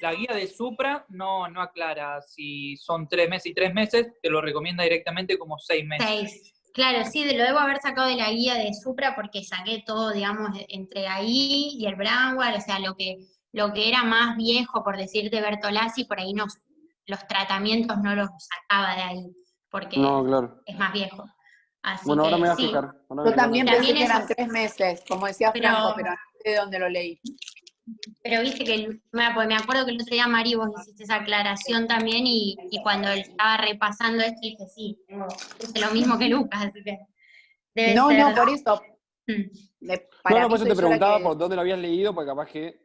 La guía de Supra no aclara si son 3 meses y 3 meses, te lo recomienda directamente como 6 meses. 6. Claro, sí, lo debo haber sacado de la guía de Supra porque saqué todo, digamos, entre ahí y el Braunwald, o sea, lo que era más viejo, por decir, de Bertolazzi, por ahí los tratamientos no los sacaba de ahí, porque No, claro. es más viejo. Así Bueno, ahora que me voy a sí. fijar. Yo también pensé También que eran eso. 3 meses, como decía Franco, pero no sé de dónde lo leí. Pero viste que, pues me acuerdo que el otro día, Mari, vos hiciste esa aclaración también, y cuando él estaba repasando esto, dije, sí, puse lo mismo que Lucas, así que debe No, ser. no, por eso. Para No, mí por eso soy te yo la preguntaba que... por dónde lo habías leído, porque capaz que...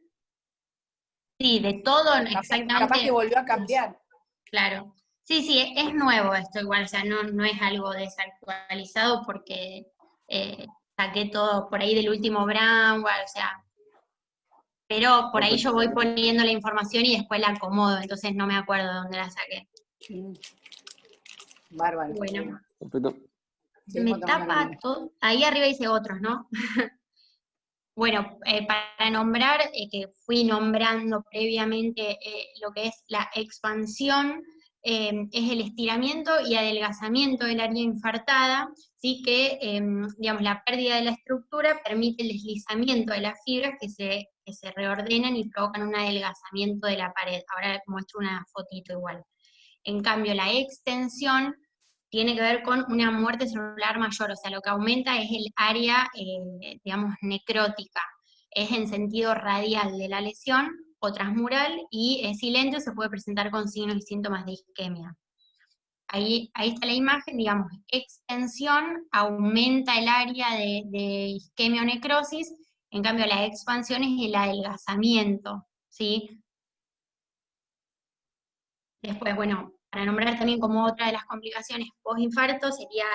Sí, de todo, Capaz que exactamente. volvió a cambiar. Claro. Sí, es nuevo esto igual, o sea, no es algo desactualizado porque saqué todo por ahí del último Brandware, o sea, pero por ahí yo voy poniendo la información y después la acomodo, entonces no me acuerdo dónde la saqué. Bárbaro. Bueno, Perfecto. se me tapa todo. Ahí arriba dice otros, ¿no? Bueno, para nombrar, que fui nombrando previamente lo que es la expansión, es el estiramiento y adelgazamiento del área infartada, ¿sí? Que, digamos, la pérdida de la estructura permite el deslizamiento de las fibras que se reordenan y provocan un adelgazamiento de la pared. Ahora muestro una fotito igual. En cambio, la extensión tiene que ver con una muerte celular mayor, o sea, lo que aumenta es el área, digamos, necrótica. Es en sentido radial de la lesión o transmural y es silente o se puede presentar con signos y síntomas de isquemia. Ahí está la imagen, digamos, extensión aumenta el área de isquemia o necrosis, en cambio la expansión es el adelgazamiento, ¿sí? Después, bueno, para nombrar también como otra de las complicaciones postinfarto sería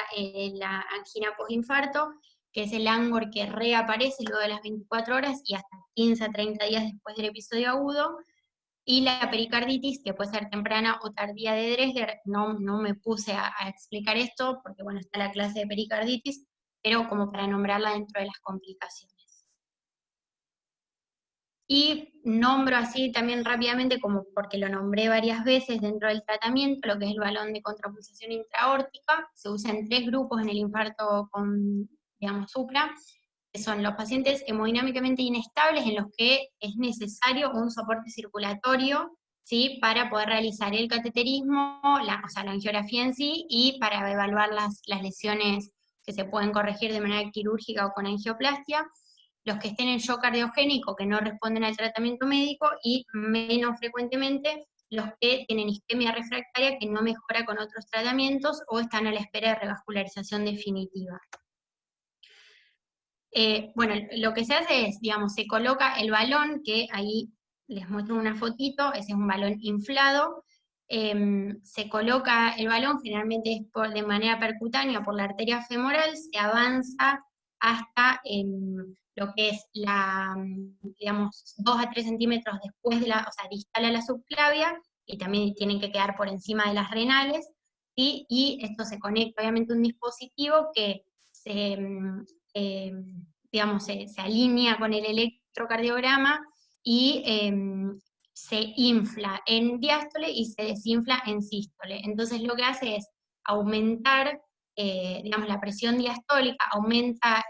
la angina postinfarto, que es el ANGOR que reaparece luego de las 24 horas y hasta 15 a 30 días después del episodio agudo, y la pericarditis, que puede ser temprana o tardía de Dresler. No me puse a explicar esto, porque bueno, está la clase de pericarditis, pero como para nombrarla dentro de las complicaciones. Y nombro así también rápidamente, como porque lo nombré varias veces dentro del tratamiento, lo que es el balón de contrapulsación intraórtica. Se usa en 3 grupos en el infarto con, digamos, supra, que son los pacientes hemodinámicamente inestables en los que es necesario un soporte circulatorio, ¿sí? Para poder realizar el cateterismo, o sea, la angiografía en sí, y para evaluar las lesiones que se pueden corregir de manera quirúrgica o con angioplastia. Los que estén en shock cardiogénico, que no responden al tratamiento médico, y menos frecuentemente los que tienen isquemia refractaria que no mejora con otros tratamientos o están a la espera de revascularización definitiva. Bueno, lo que se hace es, digamos, se coloca el balón, que ahí les muestro una fotito, ese es un balón inflado. Se coloca el balón, generalmente es de manera percutánea por la arteria femoral, se avanza hasta lo que es digamos, 2 a 3 centímetros después de o sea, distal a la subclavia, y también tienen que quedar por encima de las renales, ¿sí? Y esto se conecta obviamente a un dispositivo que digamos, se alinea con el electrocardiograma y se infla en diástole y se desinfla en sístole. Entonces lo que hace es aumentar, digamos, la presión diastólica, aumenta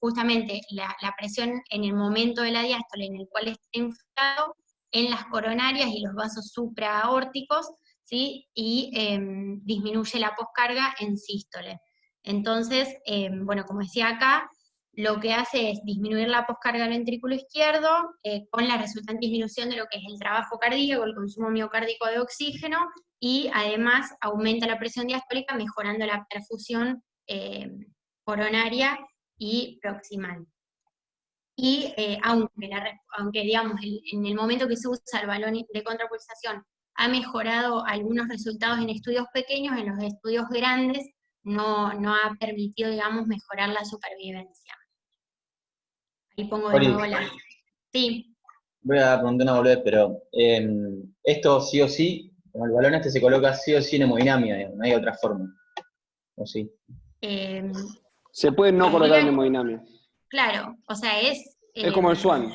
justamente la presión en el momento de la diástole en el cual está inflado, en las coronarias y los vasos supraaórticos, ¿sí? Y disminuye la poscarga en sístole. Entonces, bueno, como decía acá, lo que hace es disminuir la poscarga del ventrículo izquierdo, con la resultante disminución de lo que es el trabajo cardíaco, el consumo miocárdico de oxígeno, y además aumenta la presión diastólica mejorando la perfusión coronaria y proximal. Y aunque digamos, en el momento que se usa el balón de contrapulsación ha mejorado algunos resultados en estudios pequeños, en los estudios grandes no ha permitido, digamos, mejorar la supervivencia. Ahí pongo de nuevo la... Sí. Voy a preguntar una boludez, pero esto sí o sí, como el balón este se coloca sí o sí en hemodinamia, digamos, no hay otra forma. ¿O sí? Se puede no colocar en hemodinamia. Claro, o sea, es como el SWAN.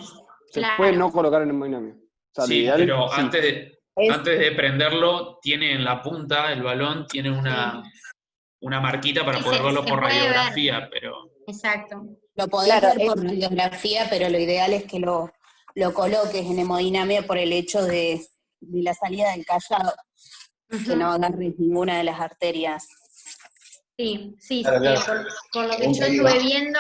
Se puede no colocar en hemodinamia. O sea, sí, ideal, pero sí. antes de prenderlo, tiene en la punta, el balón tiene una marquita para poder verlo por radiografía, pero... Exacto. Lo podés ver por radiografía, pero lo ideal es que lo coloques en hemodinamia por el hecho de la salida del callado, que no agarres ninguna de las arterias. Sí, Claro. por lo que yo estuve viendo,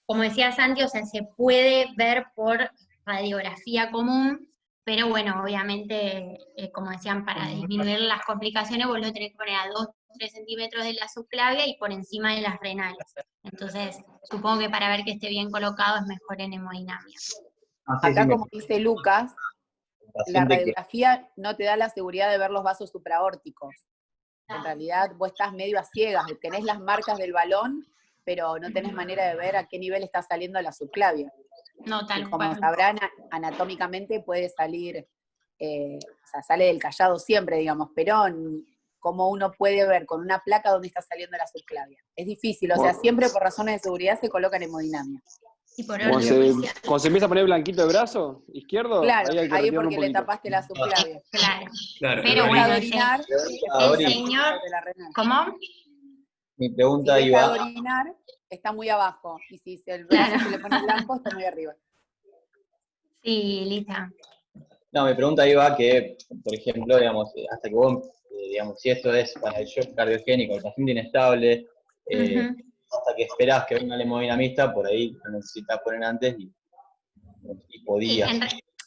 como decía Santi, o sea, se puede ver por radiografía común, pero bueno, obviamente, como decían, para disminuir las complicaciones vos lo tenés que poner a 2 o 3 centímetros de la subclavia y por encima de las renales. Entonces, supongo que para ver que esté bien colocado es mejor en hemodinamia. Acá, como dice Lucas, la radiografía no te da la seguridad de ver los vasos supraórticos. En realidad vos estás medio a ciegas, tenés las marcas del balón, pero no tenés manera de ver a qué nivel está saliendo la subclavia. No, Y tal como cual. sabrán, anatómicamente puede salir, o sea, sale del callado siempre, digamos, pero como uno puede ver con una placa dónde está saliendo la subclavia. Es difícil, o sea, siempre por razones de seguridad se colocan hemodinamia. Y por Cuando orden. se empieza a poner blanquito de brazo izquierdo, Claro, ahí hay que ahí retirarlo un porque le poquito. tapaste la subclavia. Claro. Claro, Pero Ori, bueno, De orinar, el señor, sobre la renal. ¿cómo? Mi Si pregunta deja de iba, orinar, está muy abajo, y si el brazo Claro. se le pone blanco, está muy arriba. Sí, Lisa. no, mi pregunta iba que, por ejemplo, digamos, hasta que vos, digamos, si esto es para el shock cardiogénico, el paciente inestable, Ujú. hasta que esperás que venga el hemodinamista, por ahí lo necesitas poner antes y Sí, podías.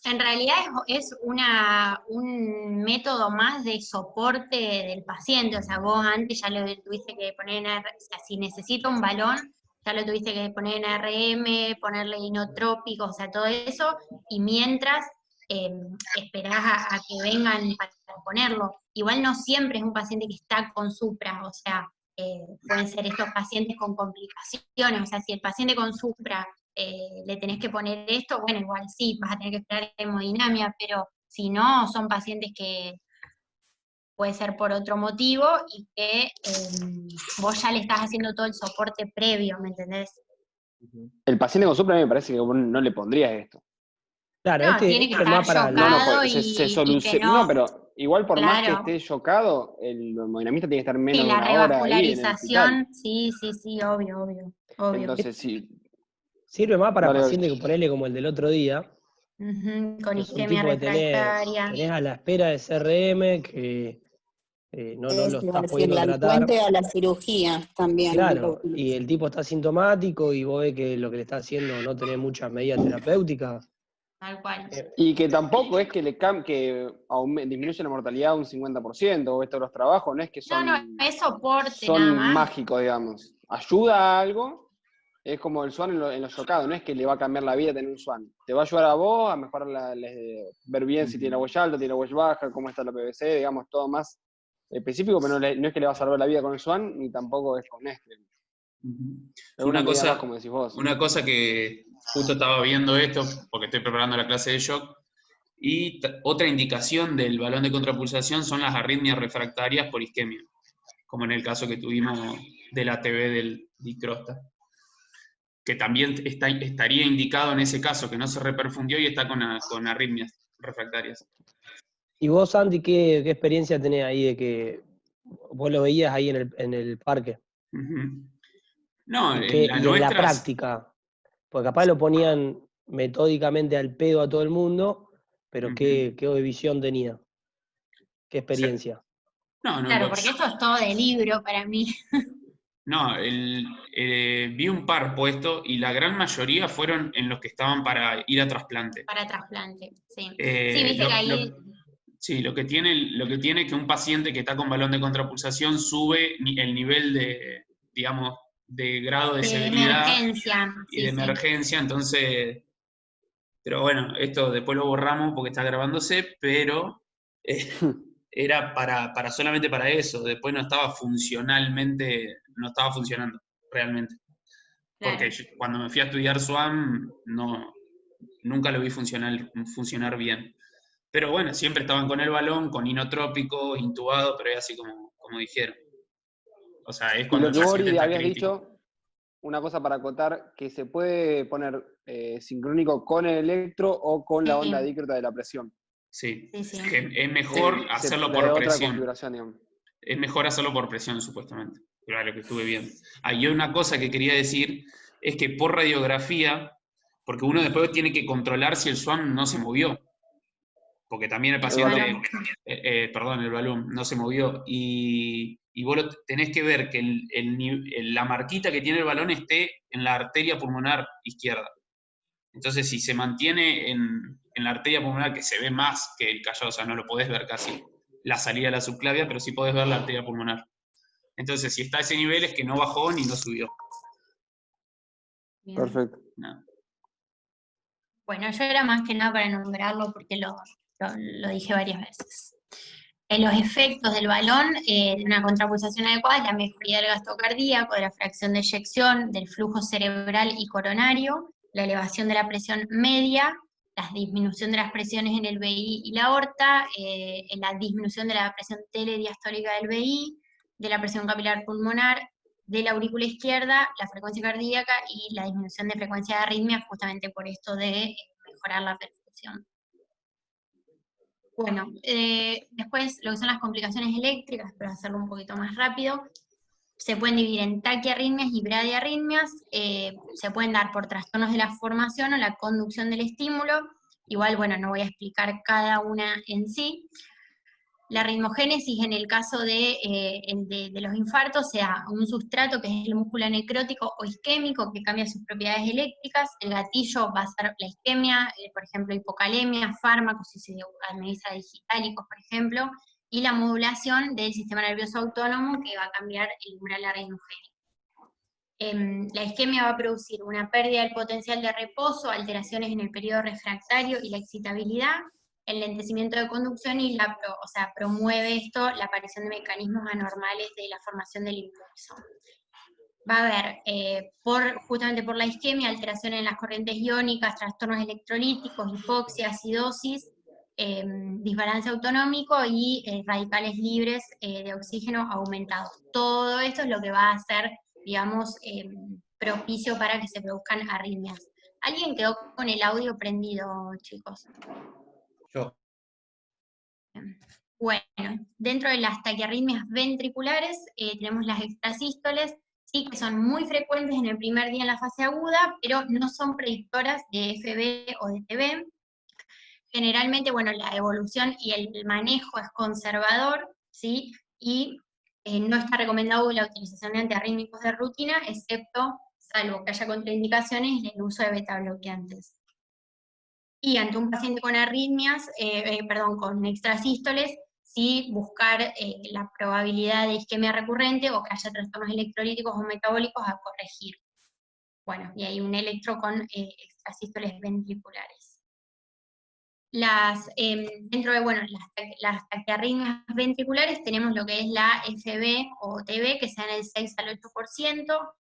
en realidad es un método más de soporte del paciente, o sea, vos antes ya lo tuviste que poner en o sea, si necesita un balón, ya lo tuviste que poner en RM, ponerle inotrópico, o sea, todo eso, y mientras esperás a que vengan para ponerlo. Igual no siempre es un paciente que está con supra, o sea, pueden ser estos pacientes con complicaciones, o sea, si el paciente con supra le tenés que poner esto, bueno, igual sí, vas a tener que esperar hemodinamia, pero si no, son pacientes que puede ser por otro motivo y que vos ya le estás haciendo todo el soporte previo, ¿me entendés? El paciente con supra a mí me parece que vos no le pondrías esto. Claro, No, tiene que es más estar para No, chocado pues y que no, no, pero igual por más que claro. esté chocado, el hemodinamista tiene que estar menos Sí, de la una hora ahí en el hospital. revascularización, sí, obvio. Entonces, sí. Sirve más para Dale, pacientes que ponerle como el del otro día, Ujú, con que es un isquemia tipo que refractaria. tenés a la espera de CRM, que no lo Es estás decir, pudiendo al tratar. puente a la cirugía también. Claro, y el tipo está sintomático y vos ves que lo que le está haciendo no tenés muchas medidas terapéuticas. Tal cual. Y que tampoco es que disminuye la mortalidad un 50%, o estos los trabajos, no es que No, es soporte son nada más. mágicos, digamos. Ayuda a algo, es como el SWAN en los chocados, no es que le va a cambiar la vida tener un SWAN. Te va a ayudar a vos a mejorar ver bien si tiene la huella alta, tiene la huella baja, cómo está la PVC, digamos, todo más específico, pero no es que le va a salvar la vida con el SWAN, ni tampoco es con este. Es una medida más, como decís vos. Una cosa que justo estaba viendo esto, porque estoy preparando la clase de shock, y otra indicación del balón de contrapulsación son las arritmias refractarias por isquemia, como en el caso que tuvimos del ATV del dicrosta, que también estaría indicado en ese caso, que no se reperfundió y está con arritmias refractarias. ¿Y vos, Santi, qué experiencia tenés ahí de que vos lo veías ahí en el parque? Uh-huh. No, Y en la práctica, porque capaz lo ponían metódicamente al pedo a todo el mundo, pero ¿qué visión tenía? ¿Qué experiencia? Claro, porque esto es todo de libro para mí. No, vi un par puesto y la gran mayoría fueron en los que estaban para ir a trasplante. Para trasplante, sí. Sí, viste que ahí... Sí, lo que tiene que un paciente que está con balón de contrapulsación sube el nivel de, digamos, de grado de severidad emergencia, y de emergencia, entonces, pero bueno, esto después lo borramos porque está grabándose, pero era solamente para eso, después no estaba funcionando realmente. Claro. Porque cuando me fui a estudiar SWAM, nunca lo vi funcionar bien. Pero bueno, siempre estaban con el balón, con inotrópico, intubado, pero es así como dijeron. O sea, es cuando y el lo que paciente vos está habías crítico. dicho, una cosa para acotar, que se puede poner sincrónico con el electro o con la onda dícrota de la presión. Sí. Es mejor hacerlo por otra presión. configuración, digamos. Es mejor hacerlo por presión, supuestamente. Claro, lo que estuve viendo. Hay una cosa que quería decir, es que por radiografía, porque uno después tiene que controlar si el SWAM no se movió. Porque también el paciente, el balón no se movió. Y vos tenés que ver que la marquita que tiene el balón esté en la arteria pulmonar izquierda. Entonces, si se mantiene en la arteria pulmonar, que se ve más que el callado, o sea, no lo podés ver casi la salida de la subclavia, pero sí podés ver la arteria pulmonar. Entonces, si está a ese nivel, es que no bajó ni no subió. Bien. Perfecto. No. Bueno, yo era más que nada para nombrarlo porque lo dije varias veces. Los efectos del balón de una contrapulsación adecuada es la mejoría del gasto cardíaco, de la fracción de eyección, del flujo cerebral y coronario, la elevación de la presión media, la disminución de las presiones en el VI y la aorta, la disminución de la presión telediastólica del VI, de la presión capilar pulmonar, de la aurícula izquierda, la frecuencia cardíaca y la disminución de frecuencia de arritmia, justamente por esto de mejorar la perfusión. Bueno, después lo que son las complicaciones eléctricas, para hacerlo un poquito más rápido, se pueden dividir en taquiarritmias y bradiarritmias, se pueden dar por trastornos de la formación o la conducción del estímulo, igual, bueno, no voy a explicar cada una en sí. La ritmogénesis en el caso de los infartos, sea un sustrato que es el músculo necrótico o isquémico que cambia sus propiedades eléctricas, el gatillo va a ser la isquemia, por ejemplo hipocalemia, fármacos, si se administra digitalicos, por ejemplo, y la modulación del sistema nervioso autónomo que va a cambiar el umbral arritmogénico. La isquemia va a producir una pérdida del potencial de reposo, alteraciones en el periodo refractario y la excitabilidad, el lentecimiento de conducción y promueve esto la aparición de mecanismos anormales de la formación del impulso. Va a haber, justamente por la isquemia, alteraciones en las corrientes iónicas, trastornos electrolíticos, hipoxia, acidosis, desbalance autonómico y radicales libres de oxígeno aumentados. Todo esto es lo que va a hacer, digamos, propicio para que se produzcan arritmias. ¿Alguien quedó con el audio prendido, chicos? Yo. Bueno, dentro de las taquiarritmias ventriculares tenemos las extrasístoles, sí, que son muy frecuentes en el primer día en la fase aguda, pero no son predictoras de FB o de TB. Generalmente, bueno, la evolución y el manejo es conservador, ¿sí? Y no está recomendado la utilización de antiarrítmicos de rutina, excepto, salvo que haya contraindicaciones, el uso de beta bloqueantes. Y ante un paciente con arritmias, con extrasístoles, sí buscar la probabilidad de isquemia recurrente o que haya trastornos electrolíticos o metabólicos a corregir. Bueno, y hay un electro con extrasístoles ventriculares. Dentro de las taquiarritmias ventriculares tenemos lo que es la FB o TB, que sean el 6 al 8%,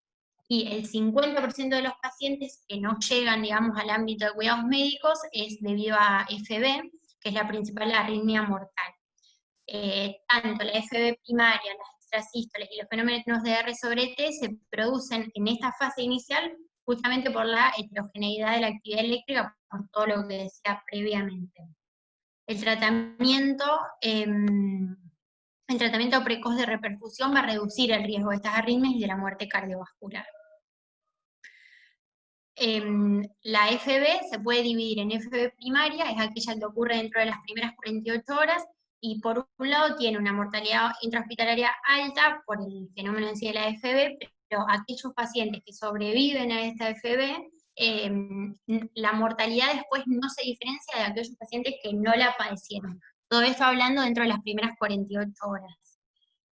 y el 50% de los pacientes que no llegan, digamos, al ámbito de cuidados médicos es debido a FB, que es la principal arritmia mortal. Tanto la FB primaria, las extrasístoles y los fenómenos de R sobre T se producen en esta fase inicial justamente por la heterogeneidad de la actividad eléctrica, por todo lo que decía previamente. El tratamiento precoz de reperfusión va a reducir el riesgo de estas arritmias y de la muerte cardiovascular. La FB se puede dividir en FB primaria, es aquella que ocurre dentro de las primeras 48 horas, y por un lado tiene una mortalidad intrahospitalaria alta por el fenómeno en sí de la FB, pero aquellos pacientes que sobreviven a esta FB, la mortalidad después no se diferencia de aquellos pacientes que no la padecieron. Todo esto hablando dentro de las primeras 48 horas.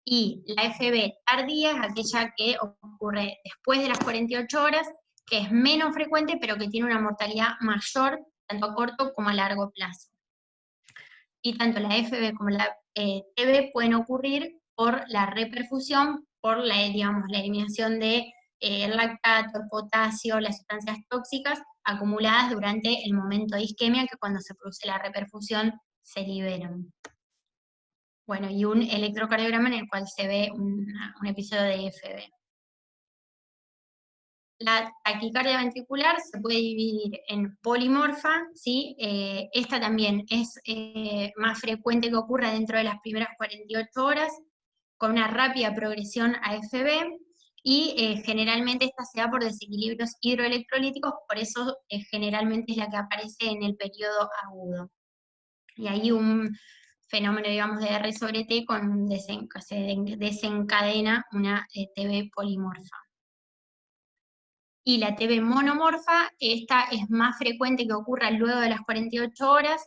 Y la FB tardía es aquella que ocurre después de las 48 horas, que es menos frecuente, pero que tiene una mortalidad mayor, tanto a corto como a largo plazo. Y tanto la FB como la TB pueden ocurrir por la reperfusión, por la eliminación de lactato, potasio, las sustancias tóxicas acumuladas durante el momento de isquemia, que cuando se produce la reperfusión se liberan. Bueno, y un electrocardiograma en el cual se ve un episodio de FB. La taquicardia ventricular se puede dividir en polimorfa, ¿sí? Esta también es más frecuente que ocurra dentro de las primeras 48 horas, con una rápida progresión a FB, y generalmente esta se da por desequilibrios hidroelectrolíticos, por eso generalmente es la que aparece en el periodo agudo. Y hay un fenómeno, digamos, de R sobre T se desencadena una TB polimorfa. Y la TB monomorfa, esta es más frecuente que ocurra luego de las 48 horas,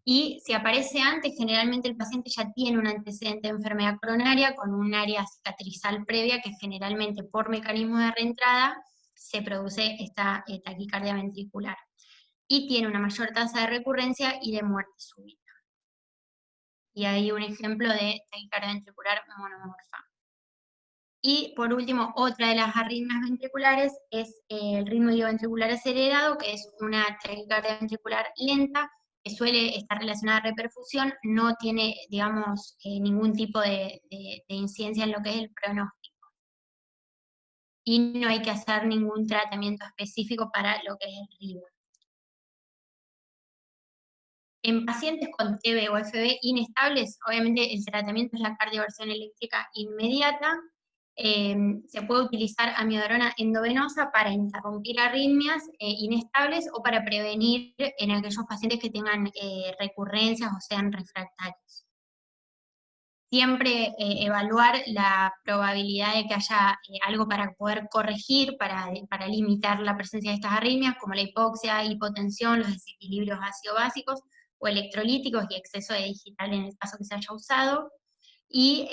y si aparece antes, generalmente el paciente ya tiene un antecedente de enfermedad coronaria con un área cicatrizal previa que generalmente por mecanismo de reentrada se produce esta taquicardia ventricular. Y tiene una mayor tasa de recurrencia y de muerte súbita. Y hay un ejemplo de taquicardia ventricular monomorfa. Y por último, otra de las arritmias ventriculares es el ritmo ventricular acelerado, que es una taquicardia ventricular lenta, que suele estar relacionada a reperfusión, no tiene, digamos, ningún tipo de incidencia en lo que es el pronóstico. Y no hay que hacer ningún tratamiento específico para lo que es el ritmo. En pacientes con TB o FB inestables, obviamente el tratamiento es la cardioversión eléctrica inmediata. Se puede utilizar amiodarona endovenosa para interrumpir arritmias inestables o para prevenir en aquellos pacientes que tengan recurrencias o sean refractarios. Siempre evaluar la probabilidad de que haya algo para poder corregir, para limitar la presencia de estas arritmias, como la hipoxia, hipotensión, los desequilibrios ácido-básicos o electrolíticos y exceso de digital en el caso que se haya usado. Y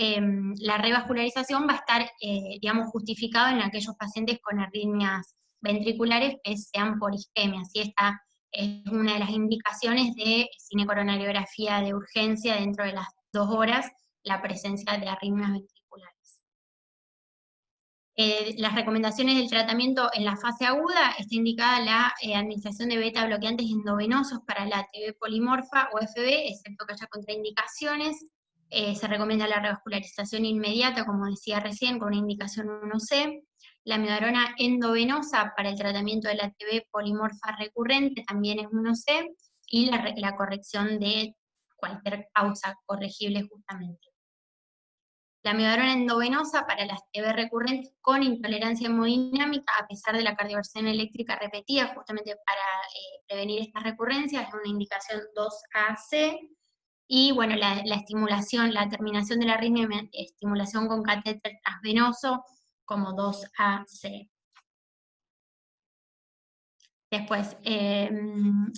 la revascularización va a estar, digamos, justificada en aquellos pacientes con arritmias ventriculares que sean por isquemia. Así esta es una de las indicaciones de cinecoronariografía de urgencia dentro de las 2 horas, la presencia de arritmias ventriculares. Las recomendaciones del tratamiento en la fase aguda está indicada la administración de beta bloqueantes endovenosos para la TB polimorfa o FB, excepto que haya contraindicaciones. Se recomienda la revascularización inmediata, como decía recién, con una indicación 1C. La amiodarona endovenosa para el tratamiento de la TB polimorfa recurrente también es 1C, y la corrección de cualquier causa corregible justamente. La amiodarona endovenosa para las TB recurrentes con intolerancia hemodinámica, a pesar de la cardioversión eléctrica repetida, justamente para prevenir estas recurrencias, es una indicación 2AC. Y bueno, la estimulación, la terminación de la arritmia, estimulación con catéter transvenoso como 2AC. Después,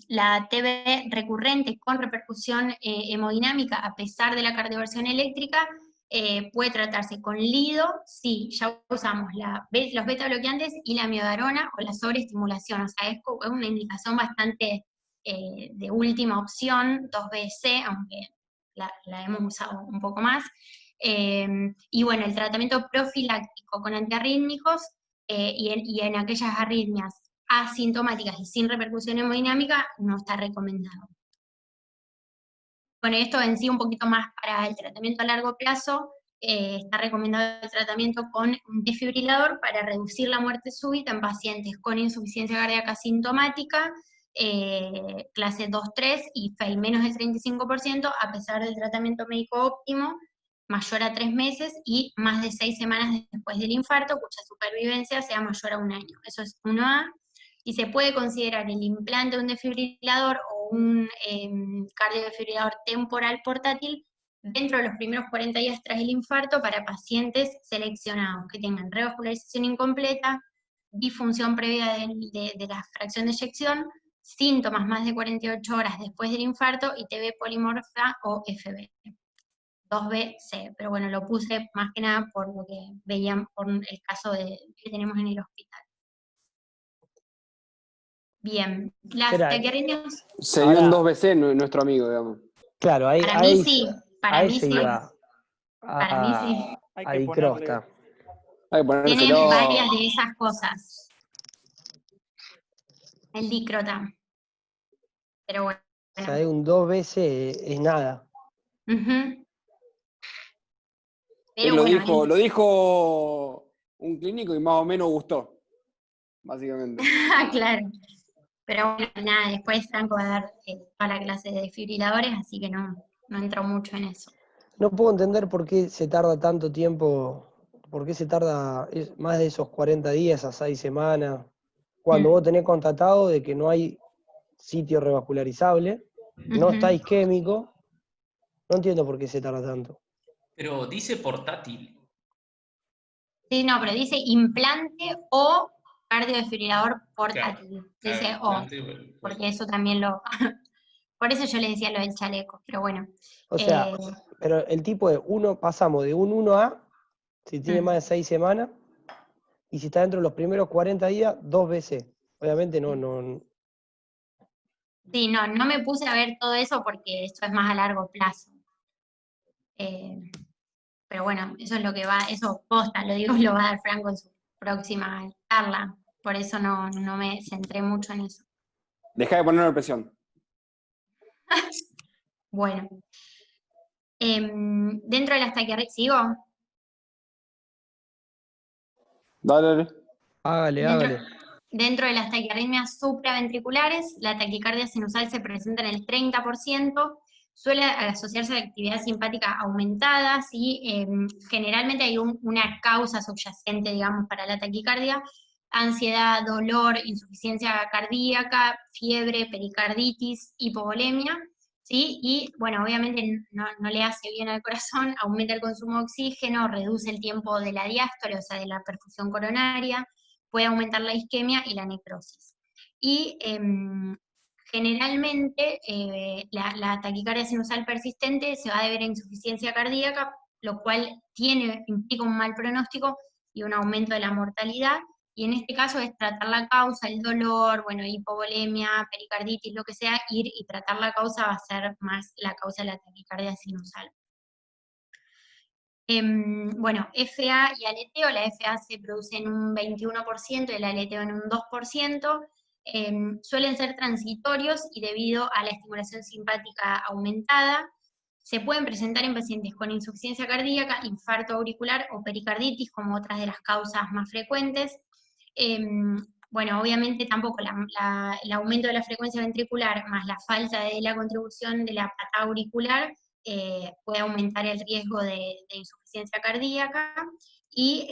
la TB recurrente con repercusión hemodinámica, a pesar de la cardioversión eléctrica, puede tratarse con lido si ya usamos los beta bloqueantes y la amiodarona o la sobreestimulación. O sea, es una indicación bastante de última opción, 2BC, aunque la hemos usado un poco más. Y bueno, el tratamiento profiláctico con antiarrítmicos y en aquellas arritmias asintomáticas y sin repercusión hemodinámica no está recomendado. Bueno, esto en sí un poquito más para el tratamiento a largo plazo. Está recomendado el tratamiento con un desfibrilador para reducir la muerte súbita en pacientes con insuficiencia cardíaca sintomática, clase 2-3 y FEI menos del 35%, a pesar del tratamiento médico óptimo, mayor a 3 meses y más de 6 semanas después del infarto, cuya supervivencia sea mayor a 1 año. Eso es 1A. Y se puede considerar el implante de un desfibrilador o un cardiodefibrilador temporal portátil dentro de los primeros 40 días tras el infarto para pacientes seleccionados que tengan revascularización incompleta, disfunción previa de la fracción de eyección, síntomas más de 48 horas después del infarto y TB polimorfa o FB. 2BC, pero bueno, lo puse más que nada por lo que veían, por el caso que tenemos en el hospital. Bien, las taquiarritmias... Se dio un 2BC nuestro amigo, digamos. Claro, ahí, para mí sí, para ahí mí se sí. iba Para mí sí. a dicrosta. Hay que Tienen ponérselo. varias de esas cosas. El dicrota. Pero bueno. O sea, un 2 veces es nada. Uh-huh. Pero Lo bueno, dijo un clínico y más o menos gustó, básicamente. claro. Pero bueno, nada, después Franco va a dar toda la clase de desfibriladores, así que no entro mucho en eso. No puedo entender por qué se tarda tanto tiempo, por qué se tarda más de esos 40 días a 6 semanas, cuando vos tenés constatado de que no hay sitio revascularizable, no está isquémico, no entiendo por qué se tarda tanto. Pero dice portátil. Sí, no, pero dice implante o cardiodefibrilador portátil. Claro, Dice implante, porque eso también lo... Por eso yo le decía lo del chaleco, pero bueno. O sea, pero el tipo de pasamos de un 1A, si tiene más de 6 semanas, y si está dentro de los primeros 40 días, 2 veces. Obviamente no. Sí, no me puse a ver todo eso porque esto es más a largo plazo. Pero bueno, eso es lo que va, eso posta, lo digo, lo va a dar Franco en su próxima charla, por eso no me centré mucho en eso. Deja de ponerme presión. Bueno, dentro de las taquiarritmias, ¿sigo? Dale. Hágale. Dentro de las taquiarritmias supraventriculares, la taquicardia sinusal se presenta en el 30%, suele asociarse a la actividad simpática aumentada, ¿sí? Generalmente hay una causa subyacente, digamos, para la taquicardia: ansiedad, dolor, insuficiencia cardíaca, fiebre, pericarditis, hipovolemia, ¿sí? Y bueno, obviamente no le hace bien al corazón, aumenta el consumo de oxígeno, reduce el tiempo de la diástole, o sea, de la perfusión coronaria, puede aumentar la isquemia y la necrosis. Y generalmente la taquicardia sinusal persistente se va a deber a insuficiencia cardíaca, lo cual implica un mal pronóstico y un aumento de la mortalidad, y en este caso es tratar la causa, el dolor, bueno, hipovolemia, pericarditis, lo que sea, ir y tratar la causa va a ser más la causa de la taquicardia sinusal. Bueno, FA y aleteo, la FA se produce en un 21% y el aleteo en un 2%, suelen ser transitorios y debido a la estimulación simpática aumentada, se pueden presentar en pacientes con insuficiencia cardíaca, infarto auricular o pericarditis como otras de las causas más frecuentes. Bueno, obviamente tampoco el aumento de la frecuencia ventricular más la falta de la contribución de la pata auricular puede aumentar el riesgo de insuficiencia cardíaca, y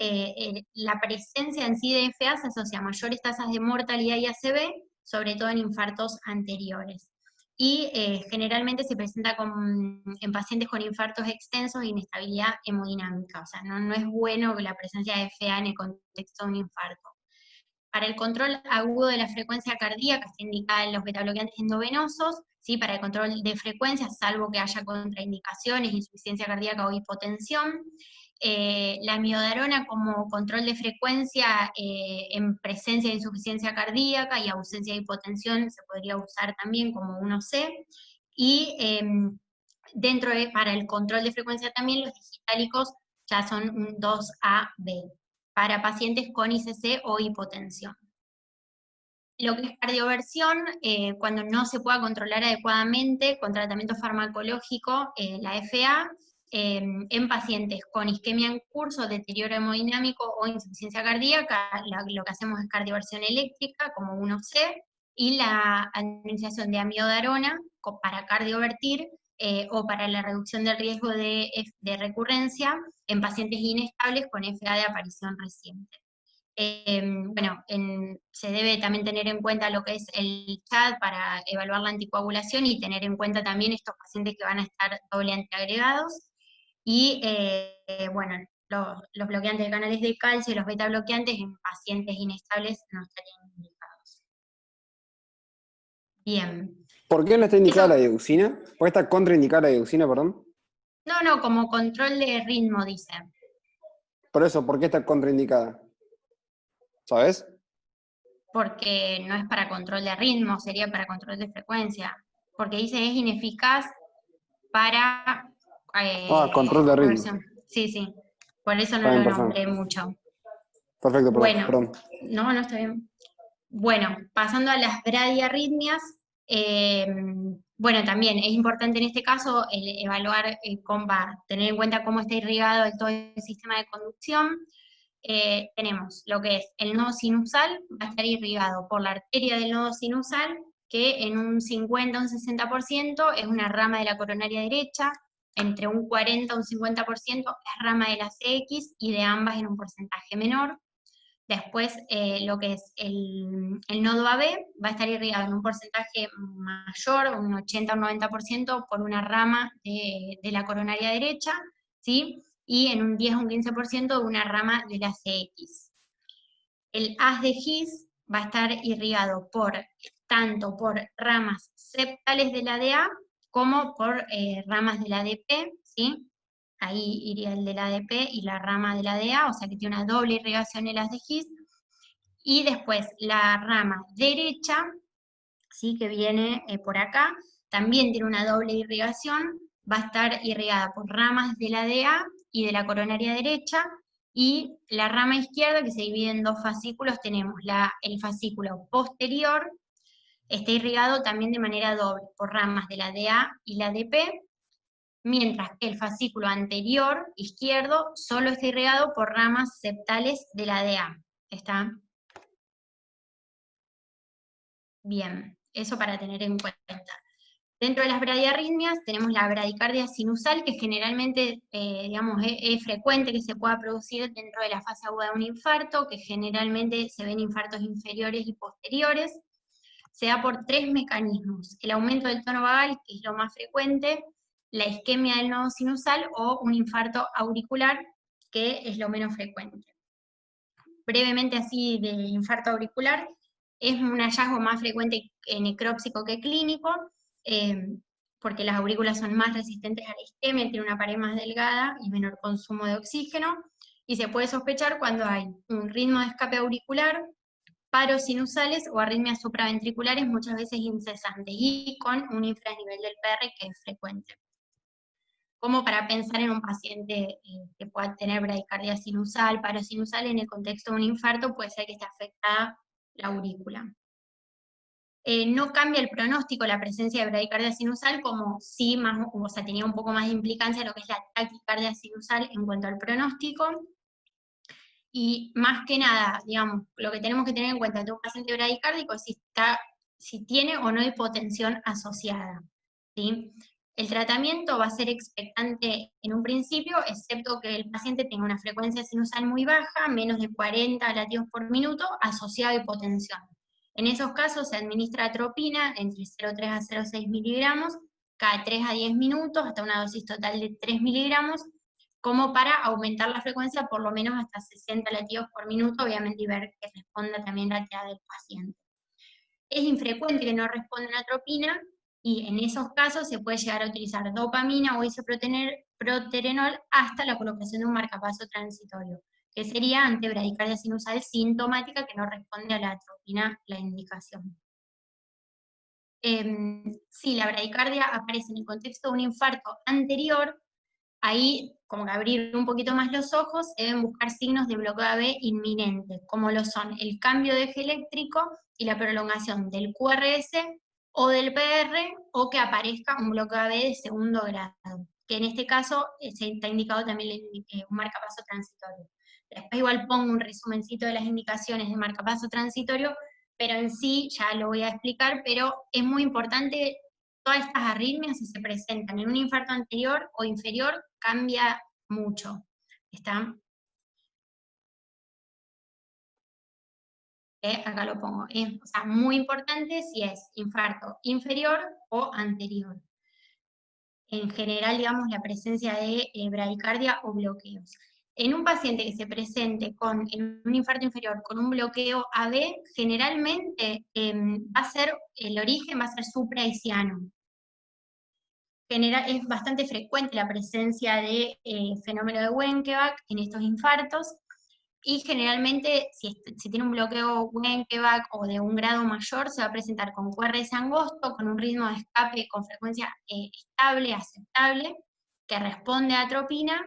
la presencia en sí de FA se asocia a mayores tasas de mortalidad y ACV, sobre todo en infartos anteriores. Y generalmente se presenta en pacientes con infartos extensos e inestabilidad hemodinámica, o sea, no es bueno la presencia de FA en el contexto de un infarto. Para el control agudo de la frecuencia cardíaca está indicada en los betabloqueantes endovenosos, ¿sí? Para el control de frecuencia, salvo que haya contraindicaciones, insuficiencia cardíaca o hipotensión. La amiodarona como control de frecuencia en presencia de insuficiencia cardíaca y ausencia de hipotensión se podría usar también como 1C. Y para el control de frecuencia también los digitálicos ya son un 2AB. Para pacientes con ICC o hipotensión. Lo que es cardioversión, cuando no se pueda controlar adecuadamente con tratamiento farmacológico, la FA, en pacientes con isquemia en curso, deterioro hemodinámico o insuficiencia cardíaca, lo que hacemos es cardioversión eléctrica, como 1C, y la administración de amiodarona para cardiovertir, o para la reducción del riesgo de recurrencia en pacientes inestables con FA de aparición reciente. Bueno, se debe también tener en cuenta lo que es el CHAD para evaluar la anticoagulación y tener en cuenta también estos pacientes que van a estar doble antiagregados. Y bueno, los bloqueantes de canales de calcio y los beta bloqueantes en pacientes inestables no estarían indicados. Bien. ¿Por qué no está indicada la dioxina? ¿Por qué está contraindicada la dioxina, perdón? No, como control de ritmo, dice. Por eso, ¿por qué está contraindicada? ¿Sabes? Porque no es para control de ritmo, sería para control de frecuencia. Porque dice es ineficaz para control de ritmo. Sí. Por eso no lo nombré mucho. Perfecto, bueno, perdón. No, está bien. Bueno, pasando a las bradiarritmias, bueno, también es importante en este caso evaluar, tener en cuenta cómo está irrigado todo el sistema de conducción. Tenemos lo que es el nodo sinusal, va a estar irrigado por la arteria del nodo sinusal, que en un 50 o un 60% es una rama de la coronaria derecha, entre un 40 o un 50% es rama de la CX, y de ambas en un porcentaje menor. Después, lo que es el nodo AB va a estar irrigado en un porcentaje mayor, un 80 o un 90%, por una rama de la coronaria derecha, ¿sí? Y en un 10 o un 15% de una rama de la CX. El haz de His va a estar irrigado tanto por ramas septales de la DA como por ramas de la ADP, ¿sí? Ahí iría el de la ADP y la rama de la DA, o sea que tiene una doble irrigación el haz de His. Y después la rama derecha, ¿sí? Que viene por acá, también tiene una doble irrigación, va a estar irrigada por ramas de la DA y de la coronaria derecha, y la rama izquierda, que se divide en dos fascículos, tenemos el fascículo posterior, está irrigado también de manera doble, por ramas de la DA y la DP, mientras que el fascículo anterior, izquierdo, solo está irrigado por ramas septales de la DA. ¿Está? Bien, eso para tener en cuenta. Dentro de las bradiarritmias tenemos la bradicardia sinusal, que generalmente, digamos, es frecuente que se pueda producir dentro de la fase aguda de un infarto, que generalmente se ven infartos inferiores y posteriores. Se da por tres mecanismos: el aumento del tono vagal, que es lo más frecuente, la isquemia del nodo sinusal o un infarto auricular, que es lo menos frecuente. Brevemente así de infarto auricular, es un hallazgo más frecuente necrópsico que clínico, porque las aurículas son más resistentes a la isquemia, tienen una pared más delgada y menor consumo de oxígeno, y se puede sospechar cuando hay un ritmo de escape auricular, paros sinusales o arritmias supraventriculares muchas veces incesantes, y con un infranivel del PR que es frecuente. Como para pensar en un paciente que pueda tener bradicardia sinusal, paro sinusal, en el contexto de un infarto puede ser que esté afectada la aurícula. No cambia el pronóstico la presencia de bradicardia sinusal, como sí tenía un poco más de implicancia lo que es la taquicardia sinusal en cuanto al pronóstico. Y más que nada, digamos, lo que tenemos que tener en cuenta de un paciente bradicárdico es si tiene o no hipotensión asociada, ¿sí? El tratamiento va a ser expectante en un principio, excepto que el paciente tenga una frecuencia sinusal muy baja, menos de 40 latidos por minuto, asociada a hipotensión. En esos casos se administra atropina entre 0,3 a 0,6 miligramos, cada 3 a 10 minutos, hasta una dosis total de 3 miligramos, como para aumentar la frecuencia por lo menos hasta 60 latidos por minuto, obviamente, y ver que responda también la TEA del paciente. Es infrecuente que no responda la atropina, y en esos casos se puede llegar a utilizar dopamina o isoproterenol hasta la colocación de un marcapaso transitorio, que sería ante bradicardia sinusal sintomática que no responde a la atropina la indicación. Si la bradicardia aparece en el contexto de un infarto anterior, ahí, como que abrir un poquito más los ojos, deben buscar signos de bloqueo AB inminente, como lo son el cambio de eje eléctrico y la prolongación del QRS o del PR, o que aparezca un bloqueo AB de segundo grado, que en este caso se está indicado también un marcapaso transitorio. Después igual pongo un resumencito de las indicaciones de marcapaso transitorio, pero en sí ya lo voy a explicar, pero es muy importante. Todas estas arritmias, si se presentan en un infarto anterior o inferior, cambia mucho. ¿Está? Acá lo pongo. O sea, muy importante si es infarto inferior o anterior. En general, digamos, la presencia de bradicardia o bloqueos. En un paciente que se presente en un infarto inferior con un bloqueo AB, generalmente el origen va a ser supraisiano. Es bastante frecuente la presencia de fenómeno de Wenckebach en estos infartos, y generalmente si tiene un bloqueo Wenckebach o de un grado mayor, se va a presentar con QRS angosto, con un ritmo de escape con frecuencia estable, aceptable, que responde a atropina,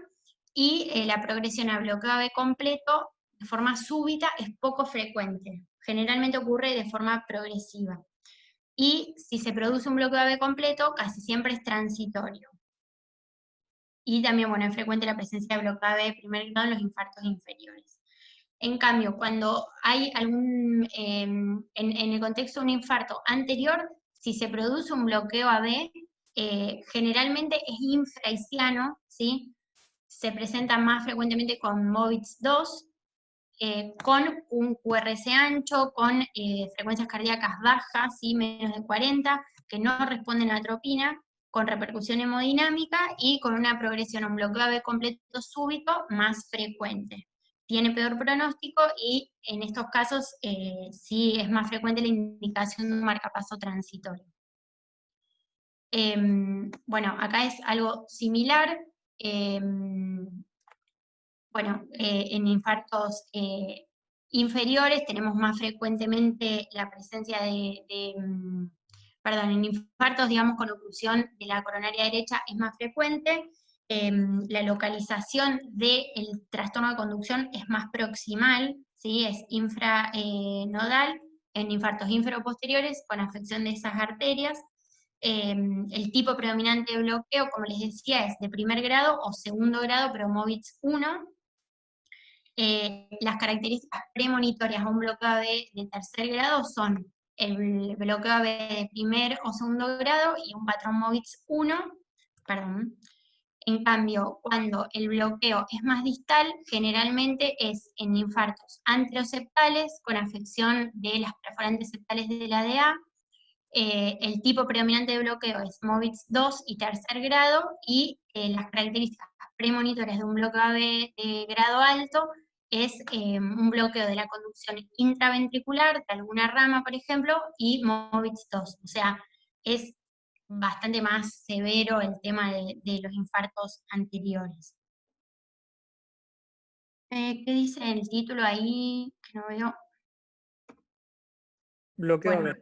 y la progresión a bloqueo AB completo de forma súbita es poco frecuente. Generalmente ocurre de forma progresiva. Y si se produce un bloqueo AB completo, casi siempre es transitorio. Y también, bueno, es frecuente la presencia de bloqueo AB de primer grado en los infartos inferiores. En cambio, cuando hay en el contexto de un infarto anterior, si se produce un bloqueo AB, generalmente es infraisiano, ¿sí? Se presenta más frecuentemente con MOVITS 2, con un QRS ancho, con frecuencias cardíacas bajas, ¿sí? Menos de 40, que no responden a atropina, con repercusión hemodinámica y con una progresión a un bloqueo AB completo súbito más frecuente. Tiene peor pronóstico y en estos casos sí es más frecuente la indicación de un marcapaso transitorio. Bueno, acá es algo similar. Bueno, en infartos inferiores tenemos más frecuentemente la presencia de en infartos, digamos, con oclusión de la coronaria derecha es más frecuente. La localización del trastorno de conducción es más proximal, ¿sí? Es infranodal, en infartos inferoposteriores con afección de esas arterias. El tipo predominante de bloqueo, como les decía, es de primer grado o segundo grado, pero MOVITS 1. Las características premonitorias a un bloqueo AB de tercer grado son el bloqueo AB de primer o segundo grado y un patrón MOVITS 1, En cambio, cuando el bloqueo es más distal, generalmente es en infartos anteroceptales con afección de las perforantes septales de la DA. El tipo predominante de bloqueo es MOVITS 2 y tercer grado, y las características premonitorias de un bloqueo AB de grado alto es un bloqueo de la conducción intraventricular de alguna rama, por ejemplo, y MOVITS 2. O sea, es bastante más severo el tema de los infartos anteriores. ¿Qué dice el título ahí? Que no veo. Bloqueo Bueno, AB.